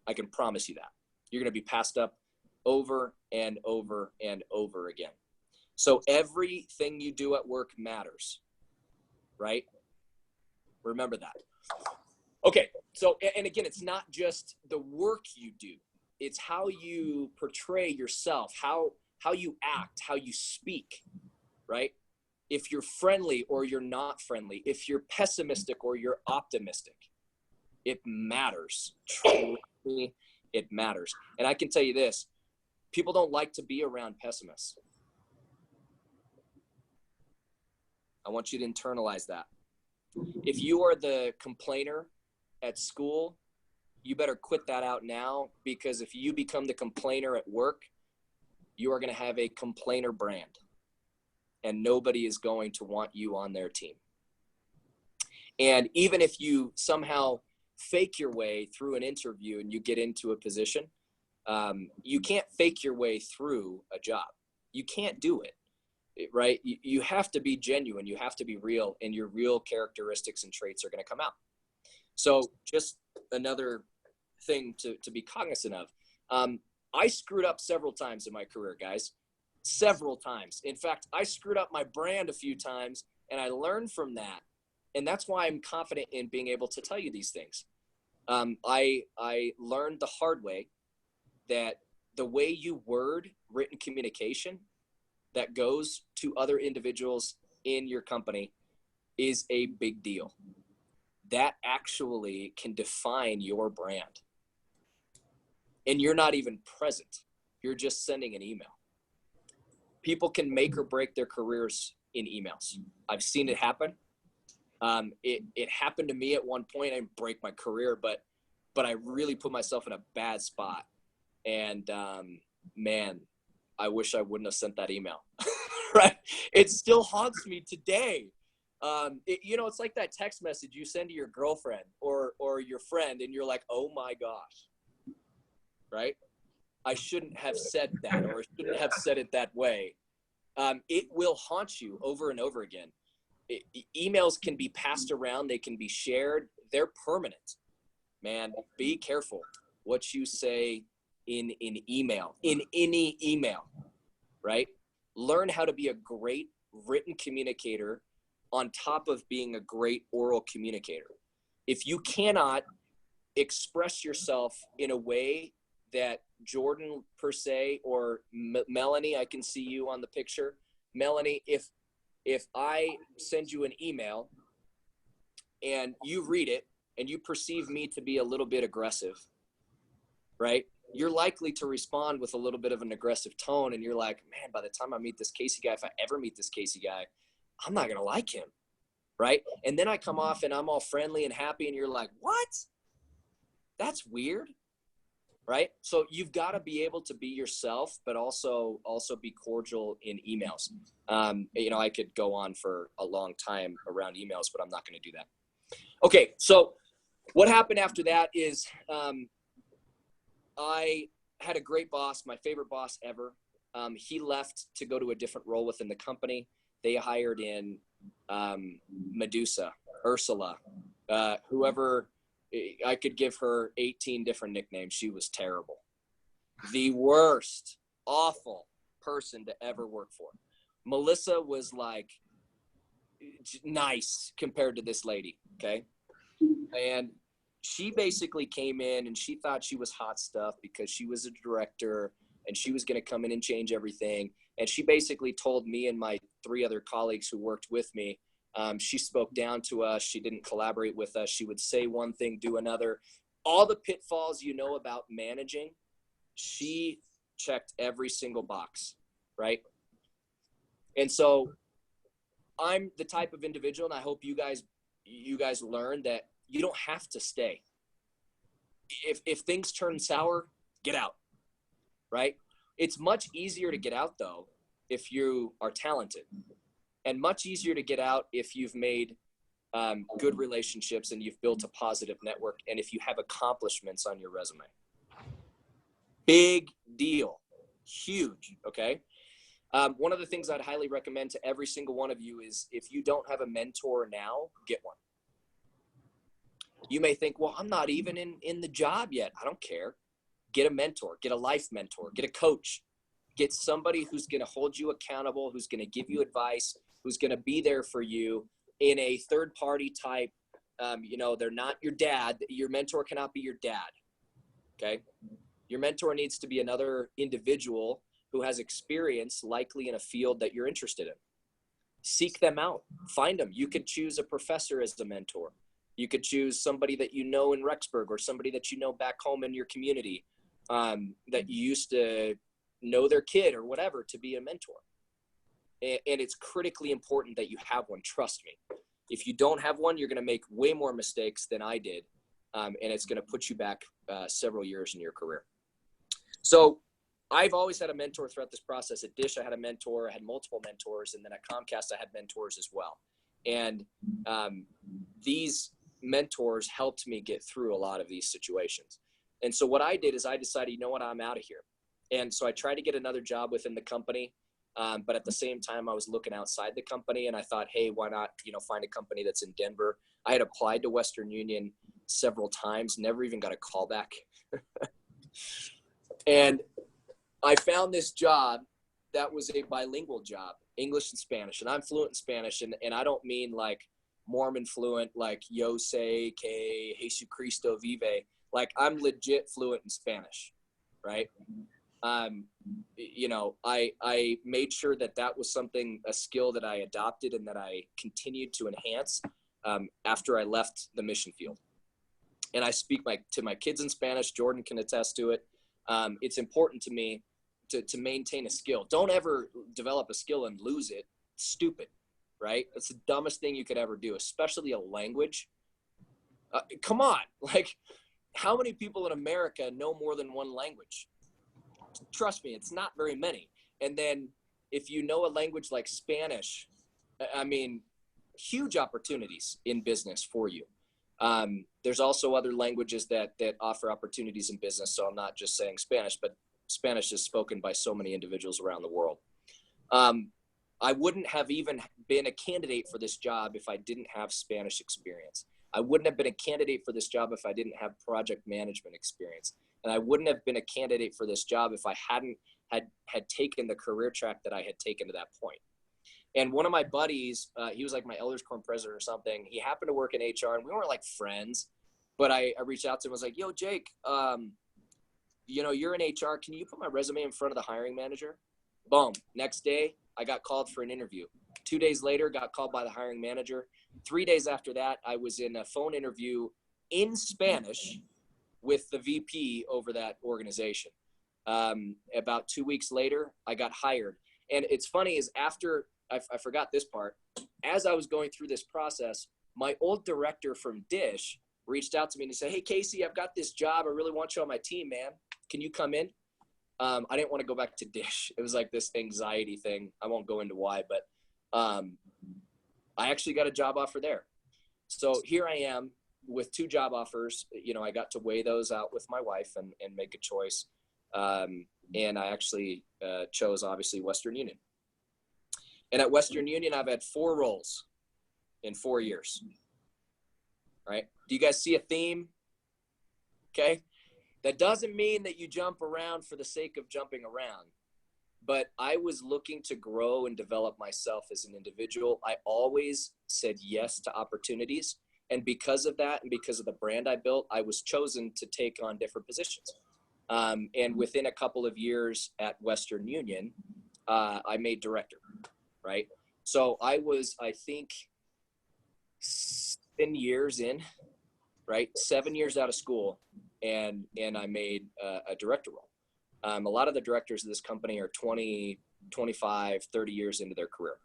I can promise you that. You're going to be passed up over and over and over again. So everything you do at work matters, right? Remember that. Okay, so, and again, it's not just the work you do. It's how you portray yourself, how you act, how you speak, right? If you're friendly or you're not friendly, if you're pessimistic or you're optimistic, it matters. Truly, it matters. And I can tell you this, people don't like to be around pessimists. I want you to internalize that. If you are the complainer at school, you better quit that out now, because if you become the complainer at work, you are going to have a complainer brand and nobody is going to want you on their team. And even if you somehow fake your way through an interview and you get into a position, you can't fake your way through a job. You can't do it. Right? You have to be genuine. You have to be real, and your real characteristics and traits are going to come out. So just another thing to be cognizant of. I screwed up several times in my career, guys. Several times. In fact, I screwed up my brand a few times, and I learned from that. And that's why I'm confident in being able to tell you these things. I learned the hard way that the way you word written communication that goes to other individuals in your company is a big deal. That actually can define your brand. And you're not even present. You're just sending an email. People can make or break their careers in emails. I've seen it happen. It happened to me at one point. I didn't break my career, but I really put myself in a bad spot. And man, I wish I wouldn't have sent that email. Right? It still haunts me today. It's like that text message you send to your girlfriend or your friend, and you're like, oh my gosh, right? I shouldn't have said that, or I shouldn't have said it that way. It will haunt you over and over again. emails can be passed around. They can be shared. They're permanent, man. Be careful what you say in email, in any email, right? Learn how to be a great written communicator on top of being a great oral communicator. If you cannot express yourself in a way that Jordan per se, or Melanie, I can see you on the picture. Melanie, if I send you an email and you read it and you perceive me to be a little bit aggressive, right? You're likely to respond with a little bit of an aggressive tone. And you're like, man, by the time I meet this Casey guy, if I ever meet this Casey guy, I'm not going to like him. Right. And then I come off and I'm all friendly and happy. And you're like, what? That's weird. Right. So you've got to be able to be yourself, but also be cordial in emails. You know, I could go on for a long time around emails, but I'm not going to do that. Okay. So what happened after that is, I had a great boss, my favorite boss ever. He left to go to a different role within the company. They hired in Medusa, Ursula, whoever. I could give her 18 different nicknames. She was terrible. The worst, awful person to ever work for. Melissa was like nice compared to this lady, okay? And she basically came in and she thought she was hot stuff because she was a director and she was going to come in and change everything. And she basically told me and my 3 other colleagues who worked with me, she spoke down to us. She didn't collaborate with us. She would say one thing, do another. All the pitfalls you know about managing, she checked every single box, right? And so I'm the type of individual, and I hope you guys learn that you don't have to stay. If things turn sour, get out, right? It's much easier to get out, though, if you are talented, and much easier to get out if you've made good relationships and you've built a positive network, and if you have accomplishments on your resume. Big deal. Huge, okay? One of the things I'd highly recommend to every single one of you is, if you don't have a mentor now, get one. You may think, well, I'm not even in the job yet. I don't care. Get a mentor, get a life mentor, get a coach, get somebody who's going to hold you accountable, who's going to give you advice, who's going to be there for you in a third party type. You know, they're not your dad. Your mentor cannot be your dad. Okay. Your mentor needs to be another individual who has experience, likely in a field that you're interested in. Seek them out, find them. You could choose a professor as the mentor. You could choose somebody that you know in Rexburg, or somebody that you know back home in your community, that you used to know their kid or whatever, to be a mentor. And it's critically important that you have one. Trust me. If you don't have one, you're going to make way more mistakes than I did. And it's going to put you back several years in your career. So I've always had a mentor throughout this process. At Dish, I had a mentor. I had multiple mentors. And then at Comcast, I had mentors as well. And these mentors helped me get through a lot of these situations. And so what I did is I decided, you know what, I'm out of here. And so I tried to get another job within the company. But at the same time, I was looking outside the company, and I thought, hey, why not, find a company that's in Denver? I had applied to Western Union several times, never even got a call back. And I found this job that was a bilingual job, English and Spanish. And I'm fluent in Spanish. And I don't mean like Mormon fluent, like Yo sé que Jesucristo vive. Like, I'm legit fluent in Spanish, right? I made sure that was something, a skill that I adopted and that I continued to enhance after I left the mission field. And I speak to my kids in Spanish. Jordan can attest to it. It's important to me to maintain a skill. Don't ever develop a skill and lose it. It's stupid, right? That's the dumbest thing you could ever do, especially a language. Come on. Like, how many people in America know more than one language? Trust me, it's not very many. And then if you know a language like Spanish, I mean, huge opportunities in business for you. There's also other languages that offer opportunities in business. So I'm not just saying Spanish, but Spanish is spoken by so many individuals around the world. I wouldn't have even been a candidate for this job if I didn't have Spanish experience. I wouldn't have been a candidate for this job if I didn't have project management experience. And I wouldn't have been a candidate for this job if I hadn't had taken the career track that I had taken to that point. And one of my buddies, he was like my elders quorum president or something. He happened to work in HR, and we weren't like friends, but I reached out to him. I was like, yo, Jake, you know, you're in HR. Can you put my resume in front of the hiring manager? Boom. Next day, I got called for an interview. 2 days later, got called by the hiring manager. 3 days after that, I was in a phone interview in Spanish with the VP over that organization. About 2 weeks later, I got hired. And it's funny is after, I forgot this part, as I was going through this process, my old director from Dish reached out to me and he said, hey, Casey, I've got this job. I really want you on my team, man. Can you come in? I didn't want to go back to Dish. It was like this anxiety thing. I won't go into why, but I actually got a job offer there. So here I am with 2 job offers. You know, I got to weigh those out with my wife and make a choice. And I actually chose, obviously, Western Union. And at Western Union, I've had 4 roles in 4 years. Right? Do you guys see a theme? Okay. That doesn't mean that you jump around for the sake of jumping around. But I was looking to grow and develop myself as an individual. I always said yes to opportunities. And because of that, and because of the brand I built, I was chosen to take on different positions. And within a couple of years at Western Union, I made director, right? So I was, I think, 7 years in, right? 7 years out of school, and I made a director role. A lot of the directors of this company are 20, 25, 30 years into their career.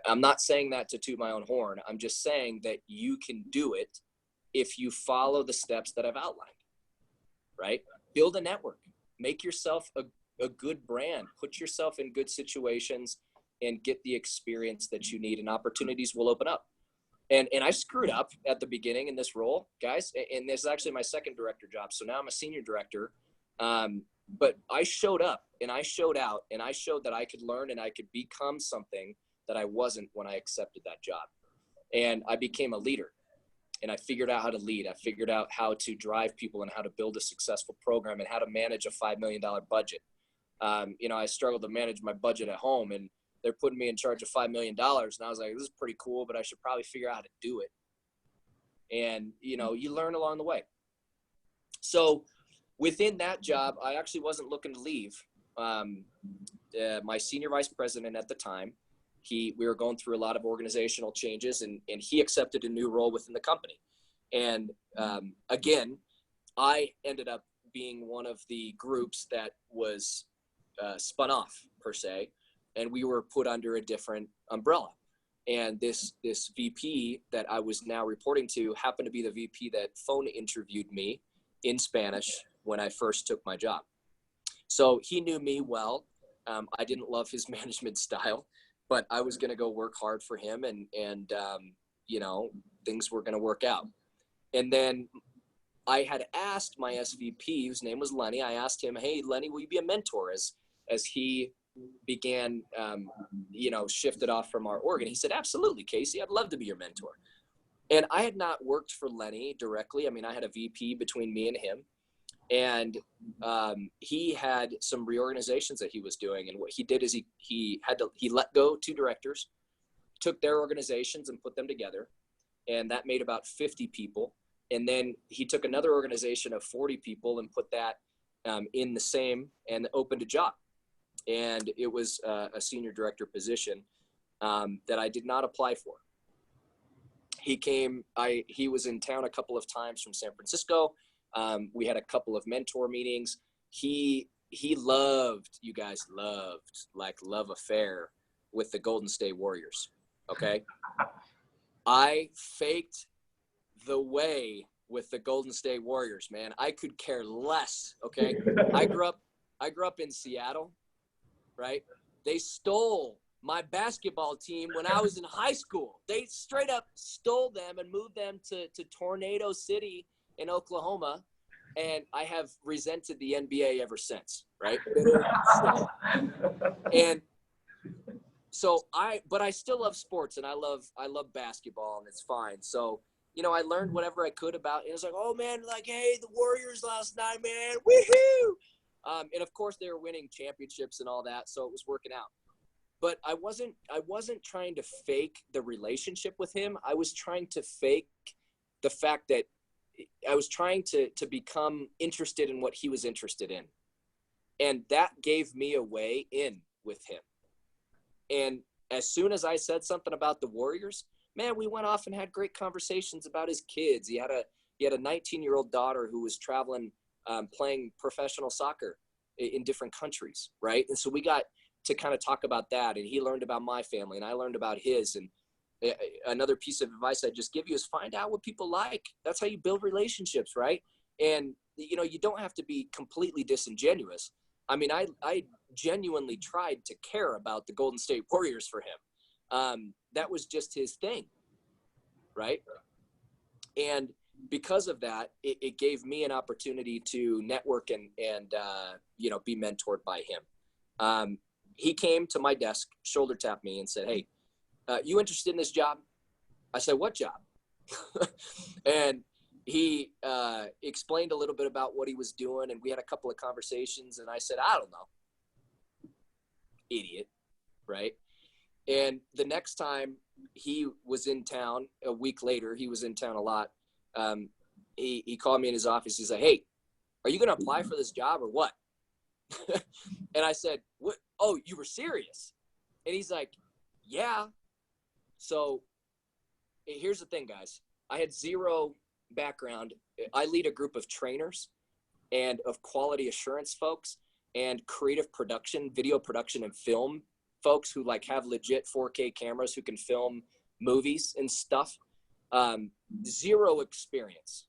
I'm not saying that to toot my own horn. I'm just saying that you can do it if you follow the steps that I've outlined, right? Build a network, make yourself a good brand, put yourself in good situations and get the experience that you need, and opportunities will open up. And I screwed up at the beginning in this role, guys, and this is actually my second director job. So now I'm a senior director. But I showed up and I showed out and I showed that I could learn and I could become something that I wasn't when I accepted that job. And I became a leader, and I figured out how to lead. I figured out how to drive people and how to build a successful program and how to manage a $5 million budget. You know, I struggled to manage my budget at home, and they're putting me in charge of $5 million. And I was like, this is pretty cool, but I should probably figure out how to do it. And, you know, you learn along the way. So within that job, I actually wasn't looking to leave. My senior vice president at the time, we were going through a lot of organizational changes, and he accepted a new role within the company. And again, I ended up being one of the groups that was spun off, per se, and we were put under a different umbrella. And this VP that I was now reporting to happened to be the VP that phone interviewed me in Spanish when I first took my job. So he knew me well. I didn't love his management style, but I was going to go work hard for him, and you know, things were going to work out. And then I had asked my SVP, whose name was Lenny, I asked him, hey, Lenny, will you be a mentor as he began, you know, shifted off from our org? And he said, absolutely, Casey, I'd love to be your mentor. And I had not worked for Lenny directly. I mean, I had a VP between me and him. And he had some reorganizations that he was doing. And what he did is he let go 2 directors, took their organizations and put them together. And that made about 50 people. And then he took another organization of 40 people and put that in the same, and opened a job. And it was a senior director position that I did not apply for. He was in town a couple of times from San Francisco. We had a couple of mentor meetings. He loved, you guys loved, like love affair with the Golden State Warriors. Okay. I faked the way with the Golden State Warriors, man. I could care less. Okay. I grew up in Seattle, right? They stole my basketball team when I was in high school. They straight up stole them and moved them to Tornado City in Oklahoma, and I have resented the NBA ever since, right? And but I still love sports, and I love basketball, and it's fine. So, I learned whatever I could about it. It was like, oh man, like, hey, the Warriors last night, man, woohoo! And of course they were winning championships and all that, so it was working out. But I wasn't trying to fake the relationship with him. I was trying to fake the fact that I was trying to become interested in what he was interested in. And that gave me a way in with him. And as soon as I said something about the Warriors, man, we went off and had great conversations about his kids. He had a 19-year-old daughter who was traveling, playing professional soccer in different countries, right? And so we got to kind of talk about that, and he learned about my family, and I learned about his. And another piece of advice I just give you is find out what people like. That's how you build relationships, right? And you don't have to be completely disingenuous. I mean, I genuinely tried to care about the Golden State Warriors for him. That was just his thing, right? And because of that, it gave me an opportunity to network and be mentored by him. He came to my desk, shoulder tapped me, and said, "Hey, you interested in this job?" I said, "What job?" And he explained a little bit about what he was doing, and we had a couple of conversations, and I said, "I don't know." Idiot, right? And the next time he was in town, a week later, he was in town a lot. He called me in his office. He's like, "Hey, are you going to apply for this job or what?" And I said, "What? Oh, you were serious?" And he's like, "Yeah." So here's the thing, guys. I had zero background. I lead a group of trainers and of quality assurance folks and creative production, video production and film folks who like have legit 4K cameras who can film movies and stuff. Zero experience,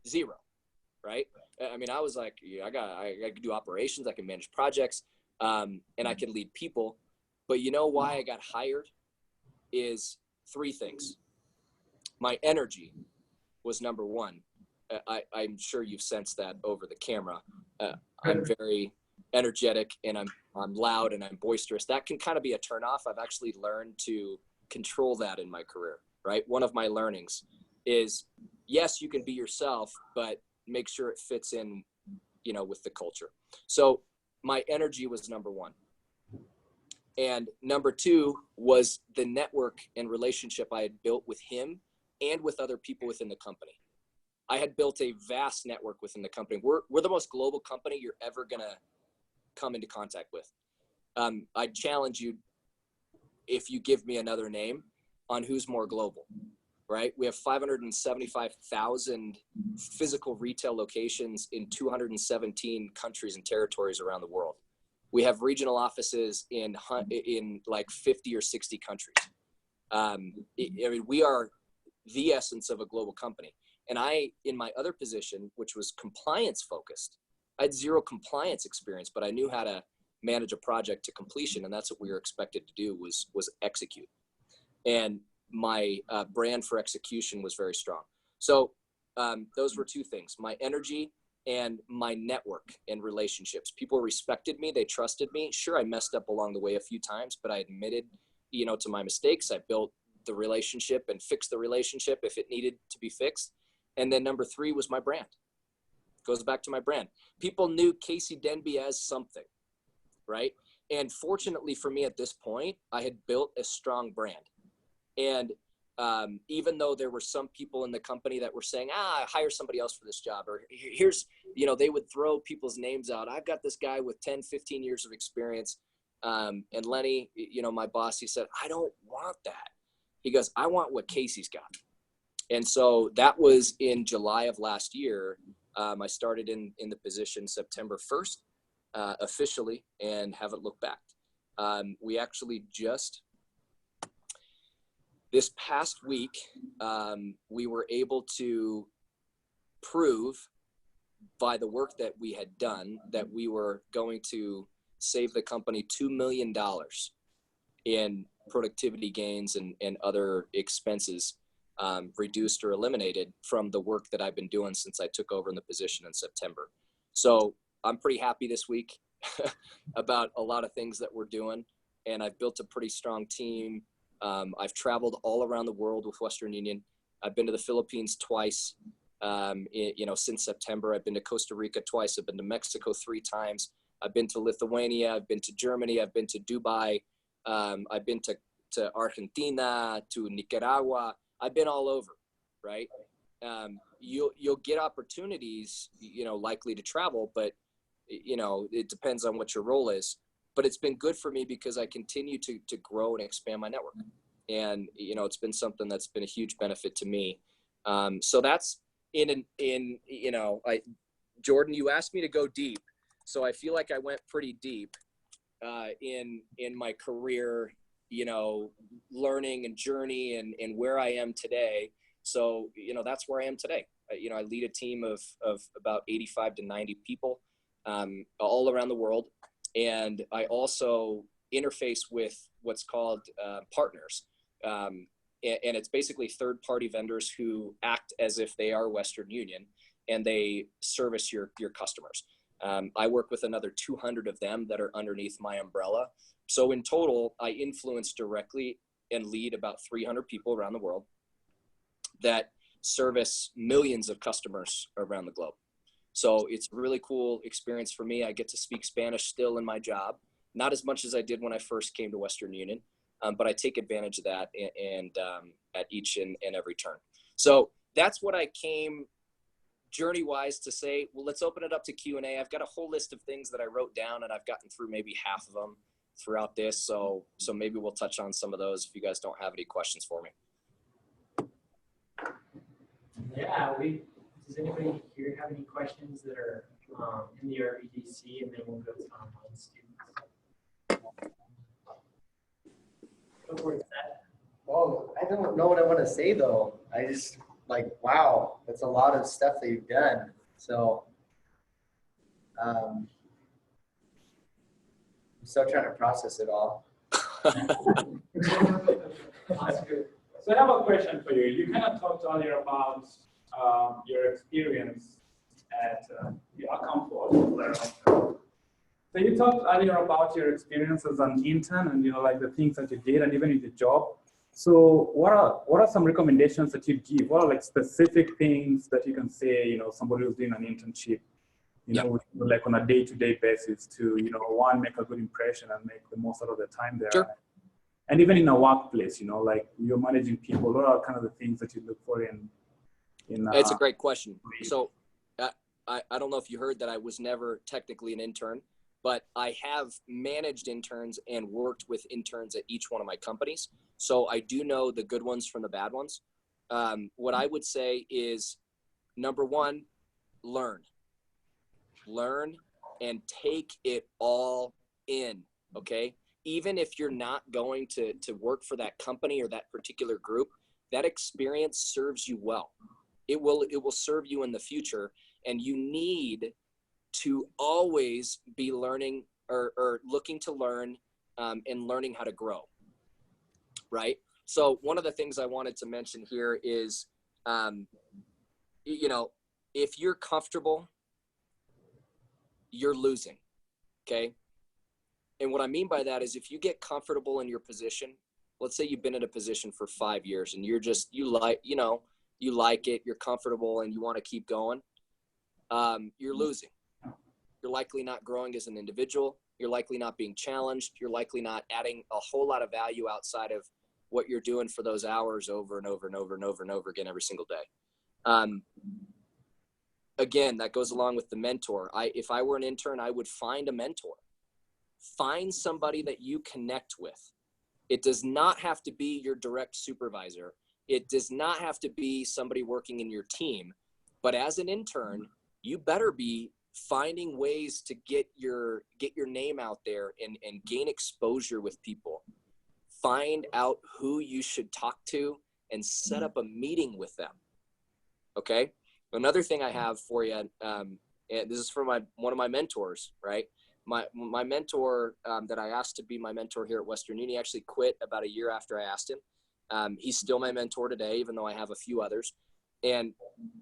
zero, right? I mean, I was like, yeah, I could do operations, I can manage projects, and I can lead people. But you know why I got hired is three things. My energy was number one. I'm sure you've sensed that over the camera. I'm very energetic, and I'm loud, and I'm boisterous. That can kind of be a turnoff. I've actually learned to control that in my career, right? One of my learnings is, yes, you can be yourself, but make sure it fits in, with the culture. So my energy was number one. And number two was the network and relationship I had built with him and with other people within the company. I had built a vast network within the company. We're the most global company you're ever going to come into contact with. I challenge you, if you give me another name, on who's more global, right? We have 575,000 physical retail locations in 217 countries and territories around the world. We have regional offices in like 50 or 60 countries. I mean, we are the essence of a global company. And I, in my other position, which was compliance focused, I had zero compliance experience, but I knew how to manage a project to completion. And that's what we were expected to do was execute. And my brand for execution was very strong. So those were two things, my energy and my network and relationships. People respected me. They trusted me. Sure, I messed up along the way a few times, but I admitted, to my mistakes. I built the relationship and fixed the relationship if it needed to be fixed. And then number three was my brand. Goes back to my brand. People knew Casey Denby as something, right? And fortunately for me at this point, I had built a strong brand. And even though there were some people in the company that were saying, hire somebody else for this job, or here's, they would throw people's names out. I've got this guy with 10, 15 years of experience. And Lenny, my boss, he said, I don't want that. He goes, I want what Casey's got. And so that was in July of last year. I started in the position September 1st, officially, and haven't looked back. We actually just, this past week, we were able to prove by the work that we had done that we were going to save the company $2 million in productivity gains and other expenses reduced or eliminated from the work that I've been doing since I took over in the position in September. So I'm pretty happy this week about a lot of things that we're doing. and I've built a pretty strong team. I've traveled all around the world with Western Union. I've been to the Philippines twice, since September. I've been to Costa Rica twice. I've been to Mexico 3 times. I've been to Lithuania. I've been to Germany. I've been to Dubai. I've been to Argentina, to Nicaragua. I've been all over, right? You'll get opportunities, likely to travel, but it depends on what your role is. But it's been good for me because I continue to grow and expand my network. And, it's been something that's been a huge benefit to me. So that's Jordan, you asked me to go deep. So I feel like I went pretty deep in my career, learning and journey and where I am today. So, that's where I am today. I lead a team of about 85 to 90 people all around the world. And I also interface with what's called partners. And it's basically third-party vendors who act as if they are Western Union, and they service your customers. I work with another 200 of them that are underneath my umbrella. So in total, I influence directly and lead about 300 people around the world that service millions of customers around the globe. So it's a really cool experience for me. I get to speak Spanish still in my job, not as much as I did when I first came to Western Union, but I take advantage of that and at each and every turn. So that's what I came journey-wise to say. Well, let's open it up to Q&A. I've got a whole list of things that I wrote down, and I've gotten through maybe half of them throughout this. So maybe we'll touch on some of those if you guys don't have any questions for me. Yeah, does anybody here have any questions that are in the RBDC, and then we'll go to online students. Go for it, Seth. Well, I don't know what I want to say though. I just wow, that's a lot of stuff that you've done. So I'm still trying to process it all. Oscar. So I have a question for you. You kind of talked earlier about your experience at the account for. So you talked earlier about your experience as an intern and the things that you did and even in the job. So what are some recommendations that you give? What are specific things that you can say, somebody who's doing an internship, on a day-to-day basis to, one, make a good impression and make the most out of the time there. Sure. And even in a workplace, you're managing people, what are kind of the things that you look for in It's a great question. So I don't know if you heard that I was never technically an intern, but I have managed interns and worked with interns at each one of my companies. So I do know the good ones from the bad ones. What I would say is, number one, learn and take it all in. Okay. Even if you're not going to work for that company or that particular group, that experience serves you well. It will serve you in the future, and you need to always be learning or looking to learn and learning how to grow, right? So one of the things I wanted to mention here is, if you're comfortable, you're losing, okay? And what I mean by that is if you get comfortable in your position, let's say you've been in a position for 5 years and you're just, you like it, you're comfortable and you want to keep going, you're losing. You're likely not growing as an individual. You're likely not being challenged. You're likely not adding a whole lot of value outside of what you're doing for those hours over and over and over and over and over again every single day. Again, that goes along with the mentor. If I were an intern, I would find a mentor. Find somebody that you connect with. It does not have to be your direct supervisor. It does not have to be somebody working in your team. But as an intern, you better be finding ways to get your name out there and gain exposure with people. Find out who you should talk to and set up a meeting with them. Okay? Another thing I have for you, and this is from one of my mentors, right? My mentor that I asked to be my mentor here at Western Union, he actually quit about a year after I asked him. He's still my mentor today, even though I have a few others. And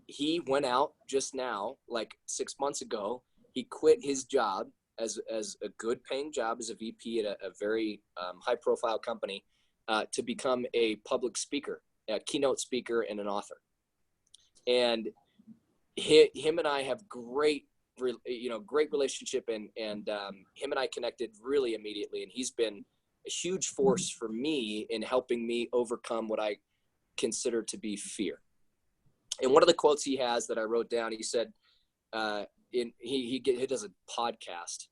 he went out just now, like 6 months ago. He quit his job as a good paying job as a VP at a very high profile company to become a public speaker, a keynote speaker, and an author. And him and I have great relationship, and him and I connected really immediately. And he's been a huge force for me in helping me overcome what I consider to be fear. And one of the quotes he has that I wrote down, he said, he does a podcast,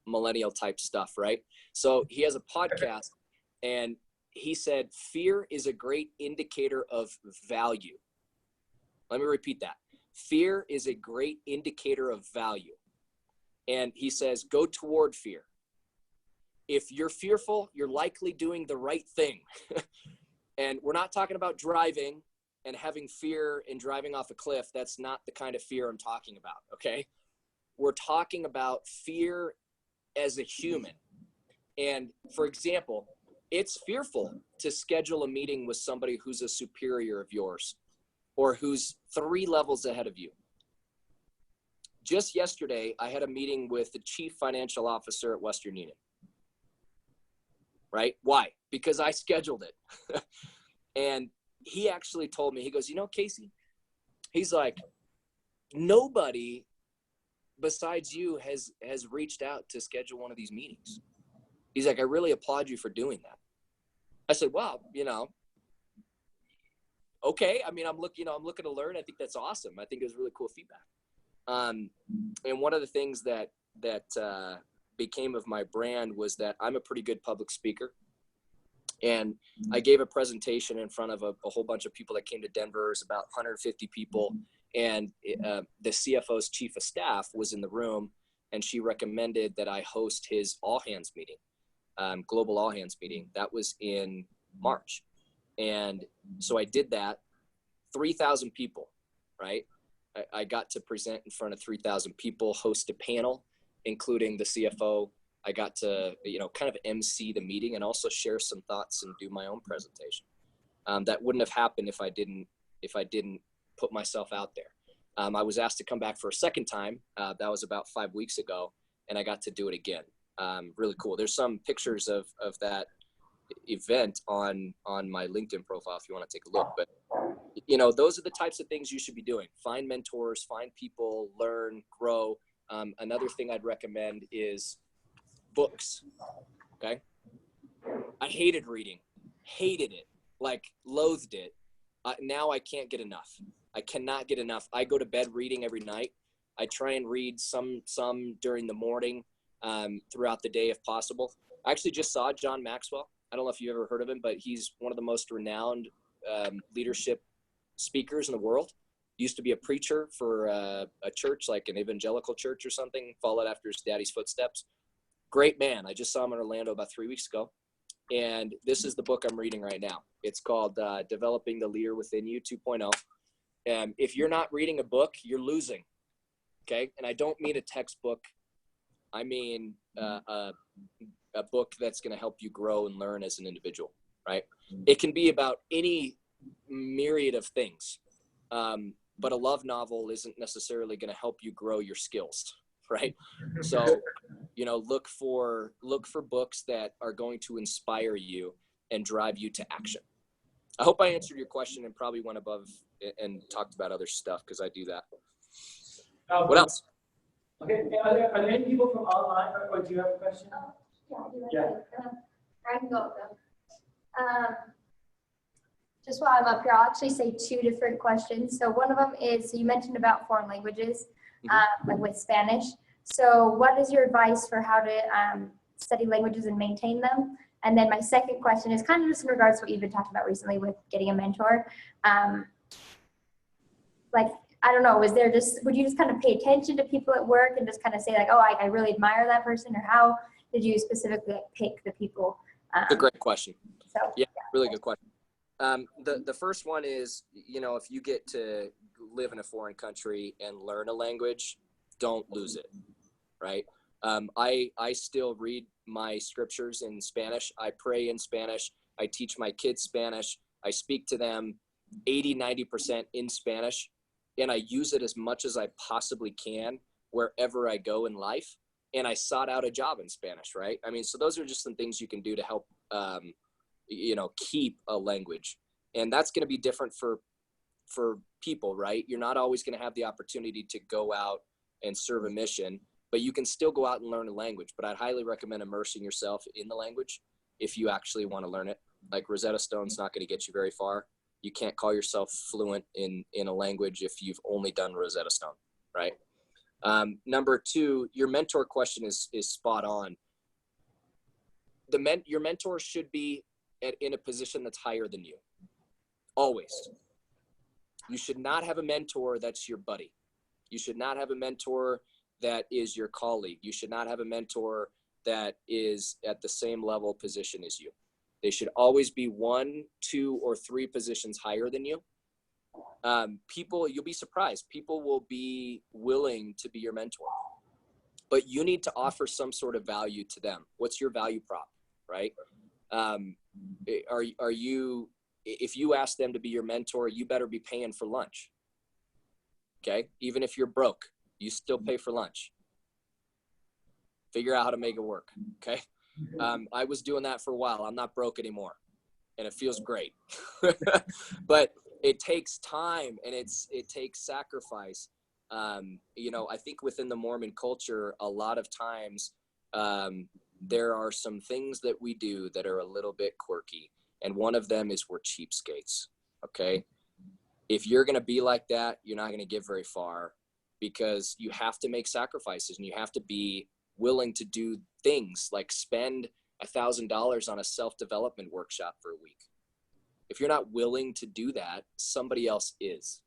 millennial type stuff, right? So he has a podcast, and he said, fear is a great indicator of value. Let me repeat that. Fear is a great indicator of value. And he says, go toward fear. If you're fearful, you're likely doing the right thing. And we're not talking about driving and having fear and driving off a cliff. That's not the kind of fear I'm talking about, okay? We're talking about fear as a human. And for example, it's fearful to schedule a meeting with somebody who's a superior of yours or who's 3 levels ahead of you. Just yesterday, I had a meeting with the chief financial officer at Western Union. Right? Why? Because I scheduled it. And he actually told me, he goes, Casey, he's like, nobody besides you has reached out to schedule one of these meetings. He's like, I really applaud you for doing that. I said, well, okay. I mean, I'm looking to learn. I think that's awesome. I think it was really cool feedback. And one of the things that became of my brand was that I'm a pretty good public speaker. And I gave a presentation in front of a whole bunch of people that came to Denver. It was about 150 people. And the CFO's chief of staff was in the room, and she recommended that I host his all hands meeting, global all hands meeting. That was in March. And so I did that, 3,000 people, right? I got to present in front of 3,000 people, host a panel, including the CFO. I got to, kind of MC the meeting and also share some thoughts and do my own presentation. That wouldn't have happened if I didn't put myself out there. I was asked to come back for a second time. That was about 5 weeks ago, and I got to do it again. Really cool. There's some pictures of that event on my LinkedIn profile if you want to take a look. But those are the types of things you should be doing. Find mentors, find people, learn, grow. Another thing I'd recommend is books. Okay. I hated reading, hated it, like loathed it. Now I can't get enough. I cannot get enough. I go to bed reading every night. I try and read some during the morning, throughout the day if possible. I actually just saw John Maxwell. I don't know if you've ever heard of him, but he's one of the most renowned leadership speakers in the world. He used to be a preacher for a church, like an evangelical church or something, followed after his daddy's footsteps. Great man. I just saw him in Orlando about 3 weeks ago. And this is the book I'm reading right now. It's called Developing the Leader Within You 2.0. And if you're not reading a book, you're losing. Okay. And I don't mean a textbook. I mean a book that's going to help you grow and learn as an individual, right? It can be about any myriad of things. But a love novel isn't necessarily going to help you grow your skills, right? So, look for books that are going to inspire you and drive you to action. I hope I answered your question and probably went above and talked about other stuff because I do that. What else? Okay, are there any people from online, or do you have a question? Yeah. I can go with them. Just while I'm up here, I'll actually say 2 different questions. So one of them is, you mentioned about foreign languages, like with Spanish. So what is your advice for how to study languages and maintain them? And then my second question is kind of just in regards to what you've been talking about recently with getting a mentor. I don't know, would you just kind of pay attention to people at work and just kind of say like, oh, I really admire that person, or how did you specifically pick the people? It's a great question. So, yeah, really good question. The first one is, if you get to live in a foreign country and learn a language, don't lose it, right? I still read my scriptures in Spanish. I pray in Spanish. I teach my kids Spanish. I speak to them 80-90% in Spanish, and I use it as much as I possibly can wherever I go in life. And I sought out a job in Spanish, right? I mean, so those are just some things you can do to help, keep a language. And that's going to be different for people, right? You're not always going to have the opportunity to go out and serve a mission, but you can still go out and learn a language. But I'd highly recommend immersing yourself in the language if you actually want to learn it. Like Rosetta Stone's not going to get you very far. You can't call yourself fluent in a language if you've only done Rosetta Stone, right? Number two, your mentor question is spot on. Your mentor should be in a position that's higher than you. Always. You should not have a mentor that's your buddy. You should not have a mentor that is your colleague. You should not have a mentor that is at the same level position as you. They should always be 1, 2, or 3 positions higher than you. You'll be surprised. People will be willing to be your mentor, but you need to offer some sort of value to them. What's your value prop, right? If you ask them to be your mentor, you better be paying for lunch. Okay. Even if you're broke, you still pay for lunch. Figure out how to make it work. Okay. I was doing that for a while. I'm not broke anymore and it feels great, but it takes time and it takes sacrifice. I think within the Mormon culture, a lot of times, there are some things that we do that are a little bit quirky. And one of them is we're cheapskates. Okay. If you're going to be like that, you're not going to get very far because you have to make sacrifices and you have to be willing to do things like spend $1,000 on a self-development workshop for a week. If you're not willing to do that, somebody else is,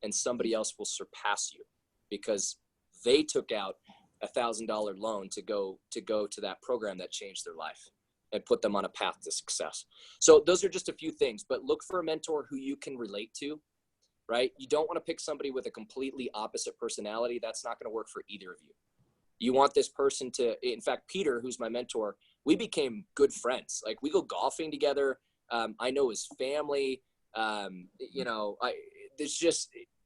and somebody else will surpass you because they took out $1,000 loan to go to that program that changed their life and put them on a path to success. So those are just a few things, but look for a mentor who you can relate to, right? You don't want to pick somebody with a completely opposite personality. That's not going to work for either of you. You want this person to, in fact, Peter, who's my mentor, we became good friends. Like we go golfing together. I know his family,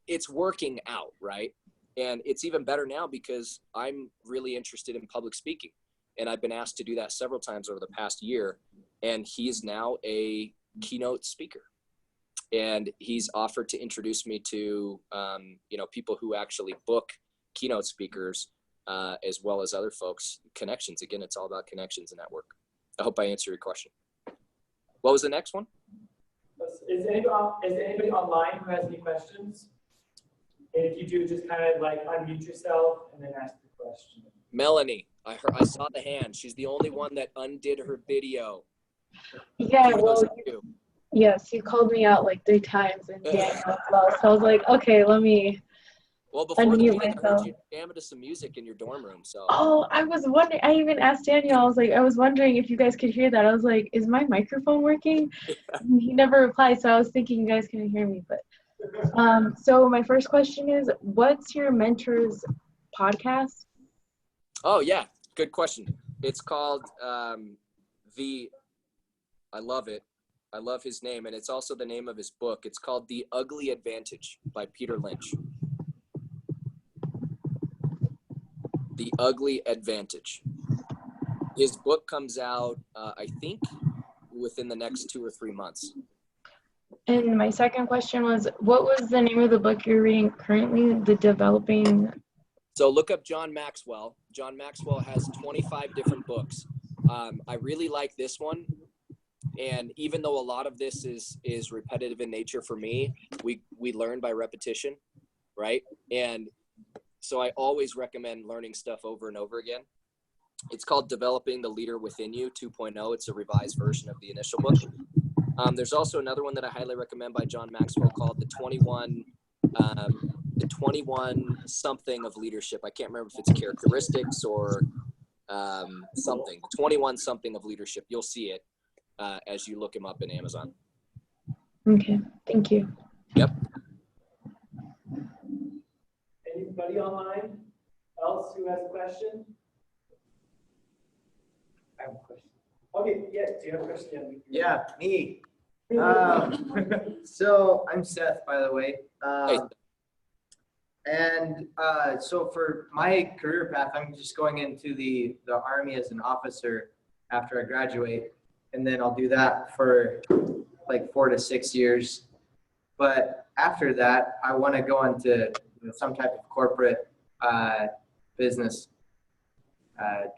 it's working out, right? And it's even better now because I'm really interested in public speaking. And I've been asked to do that several times over the past year. And he's now a keynote speaker. And he's offered to introduce me to, people who actually book keynote speakers, as well as other folks. Connections. Again, it's all about connections and network. I hope I answered your question. What was the next one? Is anybody online who has any questions? And if you do, just kind of like unmute yourself and then ask the question. Melanie, I saw the hand. She's the only one that undid her video. Yeah, yes, you called me out like 3 times and Daniel as well. So I was like, okay, let me. Well, before the meeting, I heard you jamming to some music in your dorm room. So. Oh, I was wondering. I even asked Daniel. I was wondering if you guys could hear that. I was like, is my microphone working? Yeah. He never replied, so I was thinking you guys couldn't hear me. But so my first question is, what's your mentor's podcast? Oh yeah, good question. It's called I love it. I love his name, and it's also the name of his book. It's called The Ugly Advantage by Peter Lynch. The Ugly Advantage. His book comes out, I think, within the next 2 or 3 months. And my second question was, what was the name of the book you're reading currently, The Developing? So look up John Maxwell. John Maxwell has 25 different books. I really like this one. And even though a lot of this is repetitive in nature for me, we learn by repetition, right? And so I always recommend learning stuff over and over again. It's called Developing the Leader Within You 2.0. It's a revised version of the initial book. There's also another one that I highly recommend by John Maxwell called the 21 something of leadership. I can't remember if it's characteristics or something. 21 something of leadership. You'll see it as you look him up in Amazon. Okay, thank you. Yep. Anybody online else who has a question? I have a question. Okay, yeah, do you have a question? Yeah, me. So I'm Seth, by the way. Hey. And so for my career path, I'm just going into the Army as an officer after I graduate. And then I'll do that for like 4 to 6 years. But after that, I want to go into some type of corporate business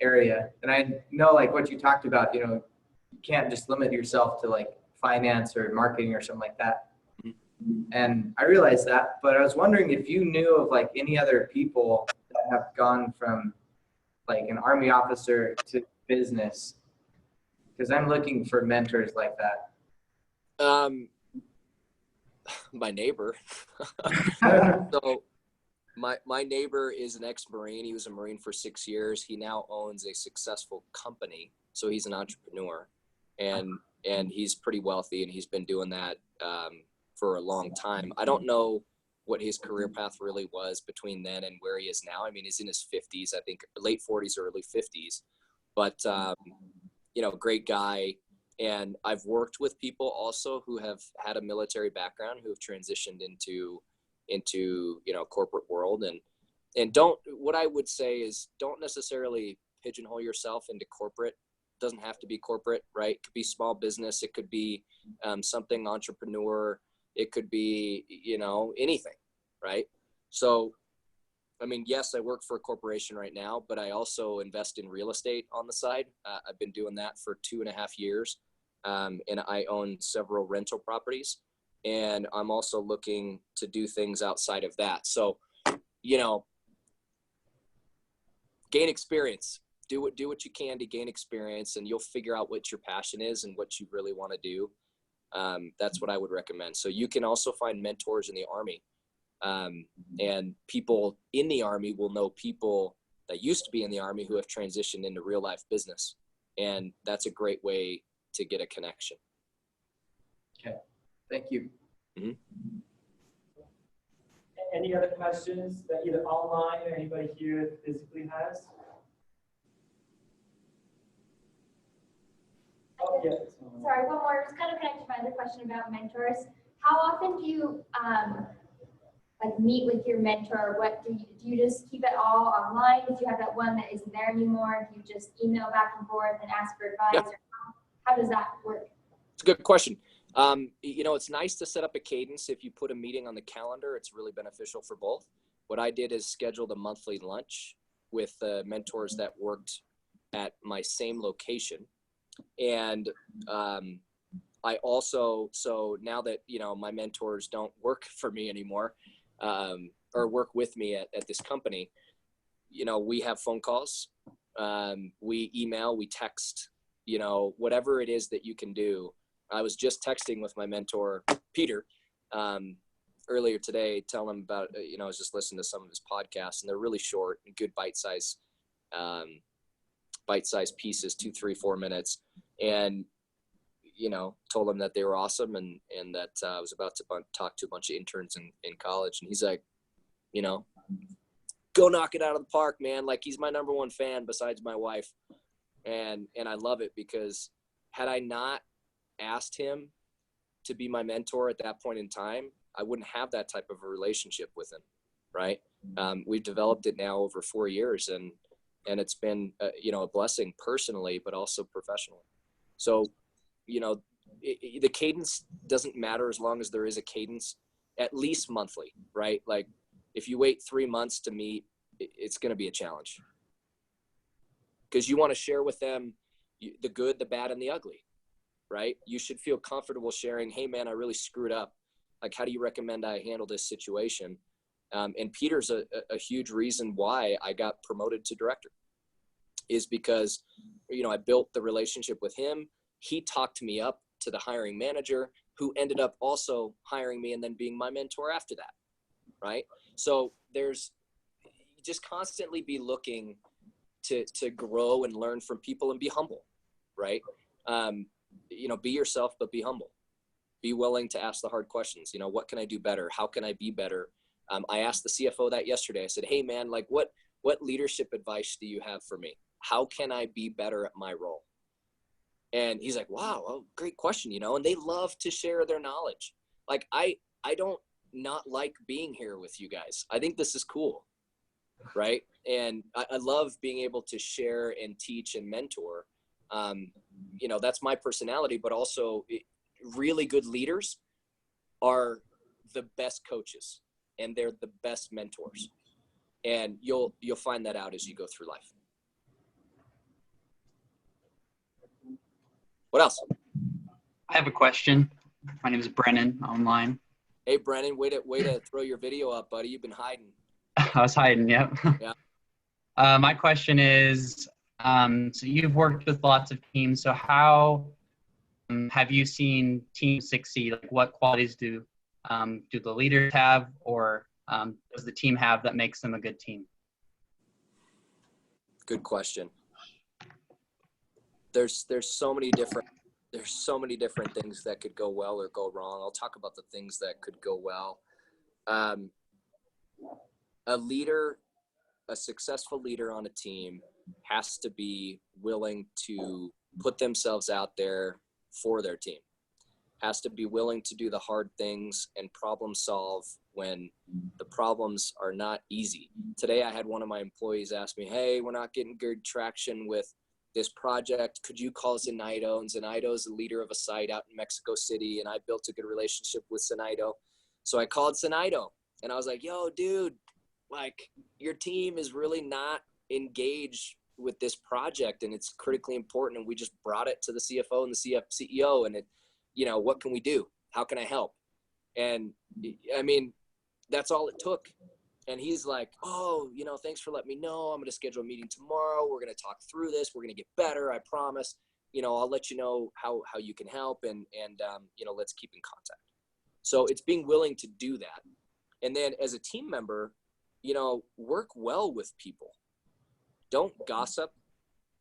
area. And I know like what you talked about, you can't just limit yourself to like finance or marketing or something like that. And I realized that, but I was wondering if you knew of like any other people that have gone from like an Army officer to business, because I'm looking for mentors like that. My neighbor. So my neighbor is an ex-Marine. He was a Marine for 6 years. He now owns a successful company. So he's an entrepreneur, and he's pretty wealthy, and he's been doing that for a long time. I don't know what his career path really was between then and where he is now. I mean, he's in his 50s, I think late 40s or early 50s, but great guy. And I've worked with people also who have had a military background, who have transitioned into corporate world, and what I would say is don't necessarily pigeonhole yourself into corporate. It doesn't have to be corporate, right? It could be small business. It could be something entrepreneur. It could be, anything, right? So, I mean, yes, I work for a corporation right now, but I also invest in real estate on the side. I've been doing that for 2.5 years. And I own several rental properties, and I'm also looking to do things outside of that. So, gain experience, do what you can to gain experience, and you'll figure out what your passion is and what you really want to do. That's what I would recommend. So you can also find mentors in the Army, and people in the Army will know people that used to be in the Army who have transitioned into real life business. And that's a great way to get a connection. Okay, thank you. Mm-hmm. Any other questions that either online or anybody here physically has? Oh, yeah. Sorry, one more. Just kind of connected to my other question about mentors. How often do you meet with your mentor? What do you just keep it all online? Do you have that one that isn't there anymore? Do you just email back and forth and ask for advice? Yeah. Or how does that work? It's a good question. It's nice to set up a cadence. If you put a meeting on the calendar, it's really beneficial for both. What I did is scheduled a monthly lunch with mentors that worked at my same location. And I also, so now that, my mentors don't work for me anymore, or work with me at this company, we have phone calls, we email, we text, whatever it is that you can do. I was just texting with my mentor, Peter, earlier today, telling him about, I was just listening to some of his podcasts, and they're really short and good bite-sized pieces, 2, 3, 4 minutes. And, told him that they were awesome, and that I was about to talk to a bunch of interns in college. And he's like, go knock it out of the park, man. Like, he's my number one fan besides my wife. And I love it, because had I not asked him to be my mentor at that point in time, I wouldn't have that type of a relationship with him. Right. We've developed it now over 4 years, and it's been, a blessing personally, but also professionally. So, the cadence doesn't matter as long as there is a cadence, at least monthly, right? Like, if you wait 3 months to meet, it's going to be a challenge, because you want to share with them the good, the bad, and the ugly, right? You should feel comfortable sharing, hey man, I really screwed up. Like, how do you recommend I handle this situation? And Peter's a huge reason why I got promoted to director, is because, I built the relationship with him. He talked me up to the hiring manager, who ended up also hiring me and then being my mentor after that. Right. So just constantly be looking to grow and learn from people, and be humble. Right. Be yourself, but be humble. Be willing to ask the hard questions. What can I do better? How can I be better? I asked the CFO that yesterday. I said, hey man, like what leadership advice do you have for me? How can I be better at my role? And he's like, wow, great question, and they love to share their knowledge. Like, I don't not like being here with you guys. I think this is cool, right? And I love being able to share and teach and mentor. You know, that's my personality, but also really good leaders are the best coaches and they're the best mentors. And you'll find that out as you go through life. What else? I have a question. My name is Brennan online. Hey, Brennan, way to throw your video up, buddy. You've been hiding. I was hiding, yep. Yeah. My question is, so you've worked with lots of teams. So how have you seen teams succeed? Like what qualities do the leaders have, or does the team have that makes them a good team? Good question. There's so many different things that could go well or go wrong. I'll talk about the things that could go well. A successful leader on a team has to be willing to put themselves out there for their team, has to be willing to do the hard things and problem solve when the problems are not easy. Today, I had one of my employees ask me, hey, we're not getting good traction with this project. Could you call Zenaido? And Zenaido is the leader of a site out in Mexico City, and I built a good relationship with Zenaido. So I called Zenaido, and I was like, yo, dude, like your team is really not engaged with this project, and it's critically important, and we just brought it to the CFO and the CEO, and it, you know, what can we do? How can I help? And I mean, that's all it took. And he's like, oh, you know, thanks for letting me know. I'm going to schedule a meeting tomorrow. We're going to talk through this. We're going to get better. I promise. You know, I'll let you know how you can help, and you know, let's keep in contact. So it's being willing to do that. And then as a team member, you know, work well with people. Don't gossip.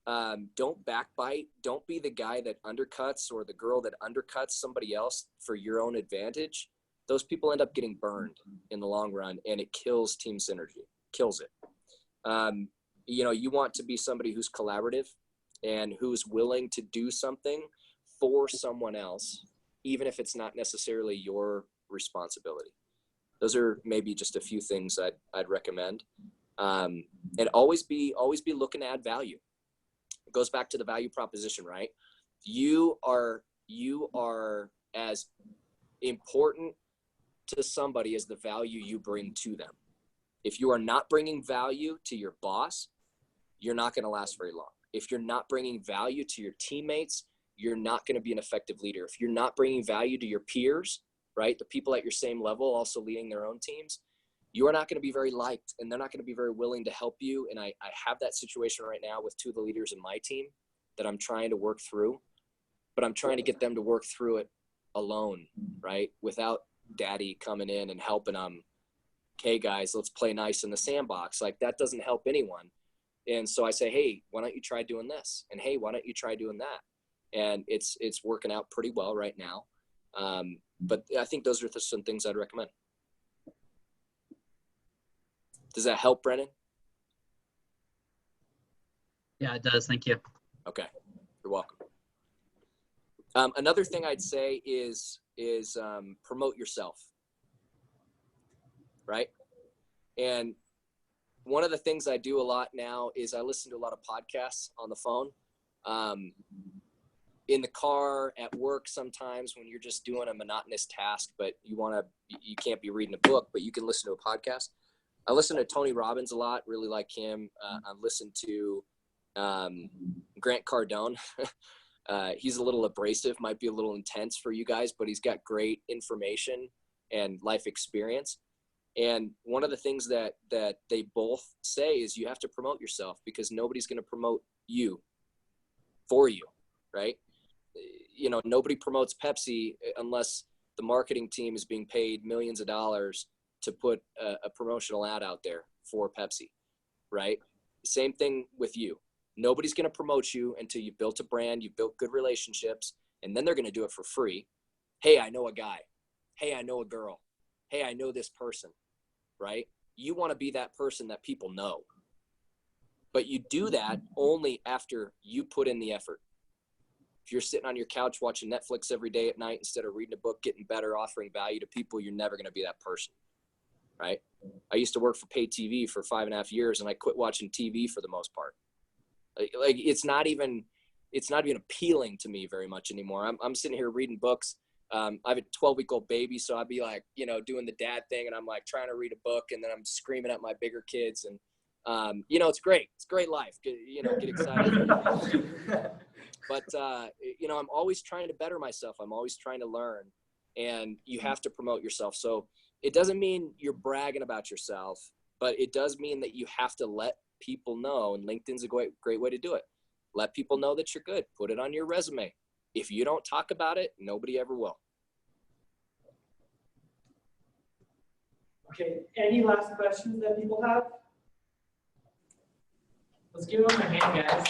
Don't backbite. Don't be the guy that undercuts or the girl that undercuts somebody else for your own advantage. Those people end up getting burned in the long run, and it kills team synergy, kills it. You know, you want to be somebody who's collaborative and who's willing to do something for someone else, even if it's not necessarily your responsibility. Those are maybe just a few things I'd recommend. And always be looking to add value. It goes back to the value proposition, right? You are as important to somebody as the value you bring to them. If you are not bringing value to your boss, you're not going to last very long. If you're not bringing value to your teammates, you're not going to be an effective leader. If you're not bringing value to your peers, right, the people at your same level also leading their own teams, you are not going to be very liked, and they're not going to be very willing to help you. And I have that situation right now with two of the leaders in my team that I'm trying to work through, but I'm trying to get them to work through it alone, right, without daddy coming in and helping them. Okay, guys, let's play nice in the sandbox. Like, that doesn't help anyone. And so I say, hey, why don't you try doing this? And hey, why don't you try doing that? And it's working out pretty well right now. But I think those are some things I'd recommend. Does that help, Brennan? Yeah, it does. Thank you. Okay, you're welcome. Another thing I'd say is promote yourself, right? And one of the things I do a lot now is I listen to a lot of podcasts on the phone, in the car, at work sometimes when you're just doing a monotonous task, but you can't be reading a book, but you can listen to a podcast. I listen to Tony Robbins a lot, really like him. I listen to Grant Cardone. He's a little abrasive, might be a little intense for you guys, but he's got great information and life experience. And one of the things that they both say is you have to promote yourself, because nobody's going to promote you for you, right? You know, nobody promotes Pepsi unless the marketing team is being paid millions of dollars to put a promotional ad out there for Pepsi, right? Same thing with you. Nobody's going to promote you until you've built a brand, you've built good relationships, and then they're going to do it for free. Hey, I know a guy. Hey, I know a girl. Hey, I know this person, right? You want to be that person that people know. But you do that only after you put in the effort. if you're sitting on your couch watching Netflix every day at night instead of reading a book, getting better, offering value to people, you're never going to be that person, right? I used to work for pay TV for 5.5 years, and I quit watching TV for the most part. Like it's not even appealing to me very much anymore. I'm sitting here reading books. I have a 12-week-old baby, so I'd be like, doing the dad thing, and I'm like trying to read a book, and then I'm screaming at my bigger kids, and it's great. It's great life. Get excited. But I'm always trying to better myself. I'm always trying to learn, and you have to promote yourself. So it doesn't mean you're bragging about yourself, but it does mean that you have to let people know, and LinkedIn's a great way to do it. Let people know that you're good. Put it on your resume. If you don't talk about it, nobody ever will. Okay, any last questions that people have? Let's give them a hand, guys.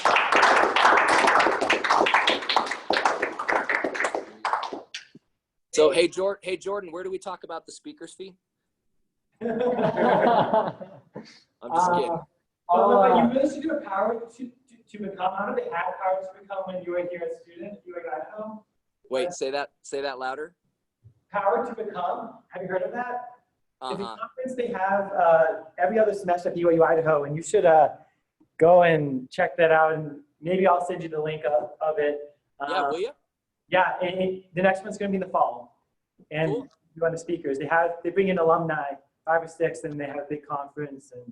So, hey, Jordan, where do we talk about the speaker's fee? I'm just kidding. But you really should do a power to become. How do they have power to become when you were here as a student? You were at home. Wait, say that louder. Power to become. Have you heard of that? It's a Uh-huh. conference they have every other semester at BYU Idaho, and you should go and check that out. And maybe I'll send you the link of it. Yeah, will you? Yeah, the next one's going to be in the fall, and Cool. you want the speakers. They bring in alumni, 5 or 6, and they have a big conference and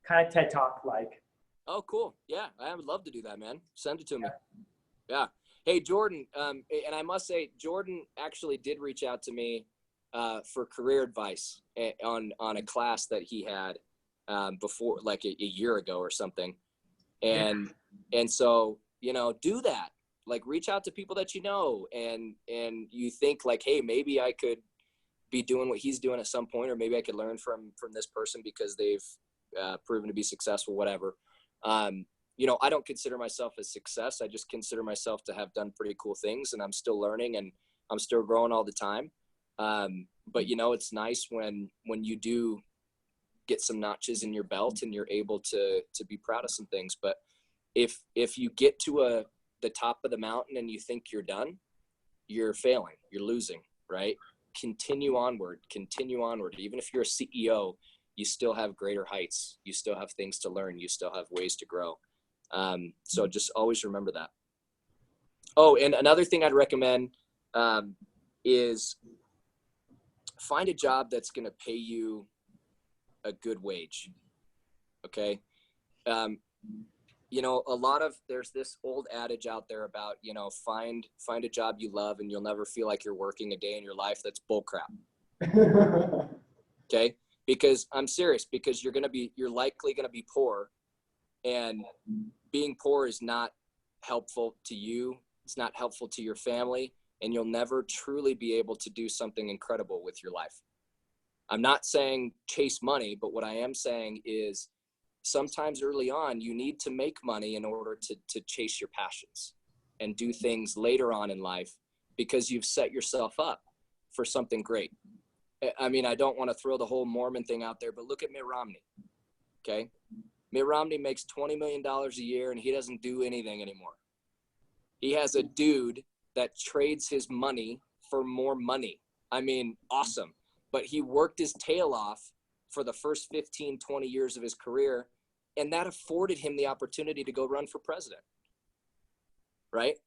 kind of TED Talk like. Oh, cool. Yeah, I would love to do that, man. Send it to me. Yeah. Hey, Jordan, and I must say, Jordan actually did reach out to me for career advice on a class that he had before, like a year ago or something. And so, do that. Like, reach out to people that you know, and you think like, hey, maybe I could be doing what he's doing at some point, or maybe I could learn from this person because they've proven to be successful, whatever. I don't consider myself a success. I just consider myself to have done pretty cool things, and I'm still learning and I'm still growing all the time. But it's nice when you do get some notches in your belt and you're able to be proud of some things. But if you get to the top of the mountain and you think you're done, you're failing, you're losing, right? Continue onward. Even if you're a CEO, you still have greater heights. You still have things to learn. You still have ways to grow. So just always remember that. Oh, and another thing I'd recommend is find a job that's going to pay you a good wage. Okay. There's this old adage out there about, find a job you love and you'll never feel like you're working a day in your life. That's bullcrap. Okay. Because I'm serious, because you're likely going to be poor, and being poor is not helpful to you. It's not helpful to your family, and you'll never truly be able to do something incredible with your life. I'm not saying chase money, but what I am saying is sometimes early on, you need to make money in order to chase your passions and do things later on in life, because you've set yourself up for something great. I mean, I don't want to throw the whole Mormon thing out there, but look at Mitt Romney. Okay. Mitt Romney makes $20 million a year and he doesn't do anything anymore. He has a dude that trades his money for more money. I mean, awesome. But he worked his tail off for the first 15, 20 years of his career, and that afforded him the opportunity to go run for president. Right?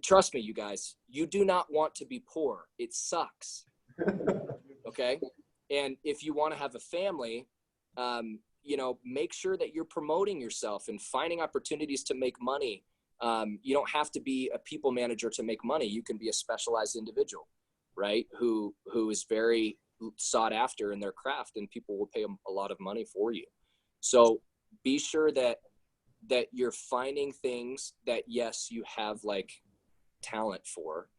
Trust me, you guys, you do not want to be poor. It sucks. Okay. And if you want to have a family, make sure that you're promoting yourself and finding opportunities to make money. You don't have to be a people manager to make money. You can be a specialized individual, right? Who is very sought after in their craft, and people will pay a lot of money for you. So be sure that you're finding things that, yes, you have like talent for,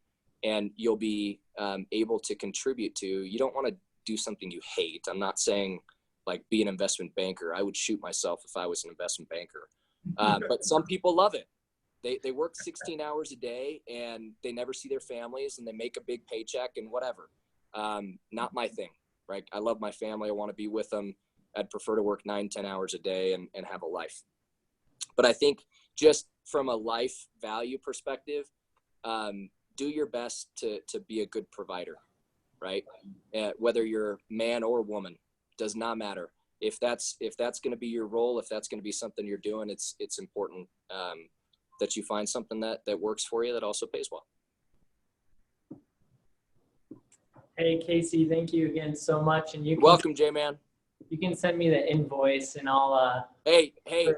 and you'll be able to contribute to. You don't want to do something you hate. I'm not saying like be an investment banker. I would shoot myself if I was an investment banker. But some people love it. They work 16 hours a day and they never see their families, and they make a big paycheck and whatever. Not my thing, right? I love my family. I want to be with them. I'd prefer to work 9-10 hours a day and have a life. But I think just from a life value perspective, do your best to be a good provider, right? Whether you're man or woman, does not matter. If that's going to be your role, if that's going to be something you're doing, it's important that you find something that works for you that also pays well. Hey, Casey, thank you again so much. And Welcome, J-Man. You can send me the invoice and I'll, Hey,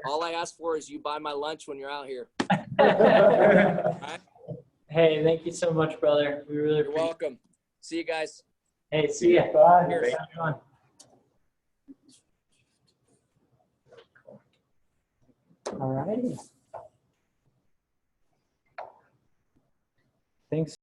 all I ask for is you buy my lunch when you're out here. Hey, thank you so much, brother. We really You're welcome. See you guys. Hey, see ya. Bye. Cheers. Have fun. All righty. Thanks.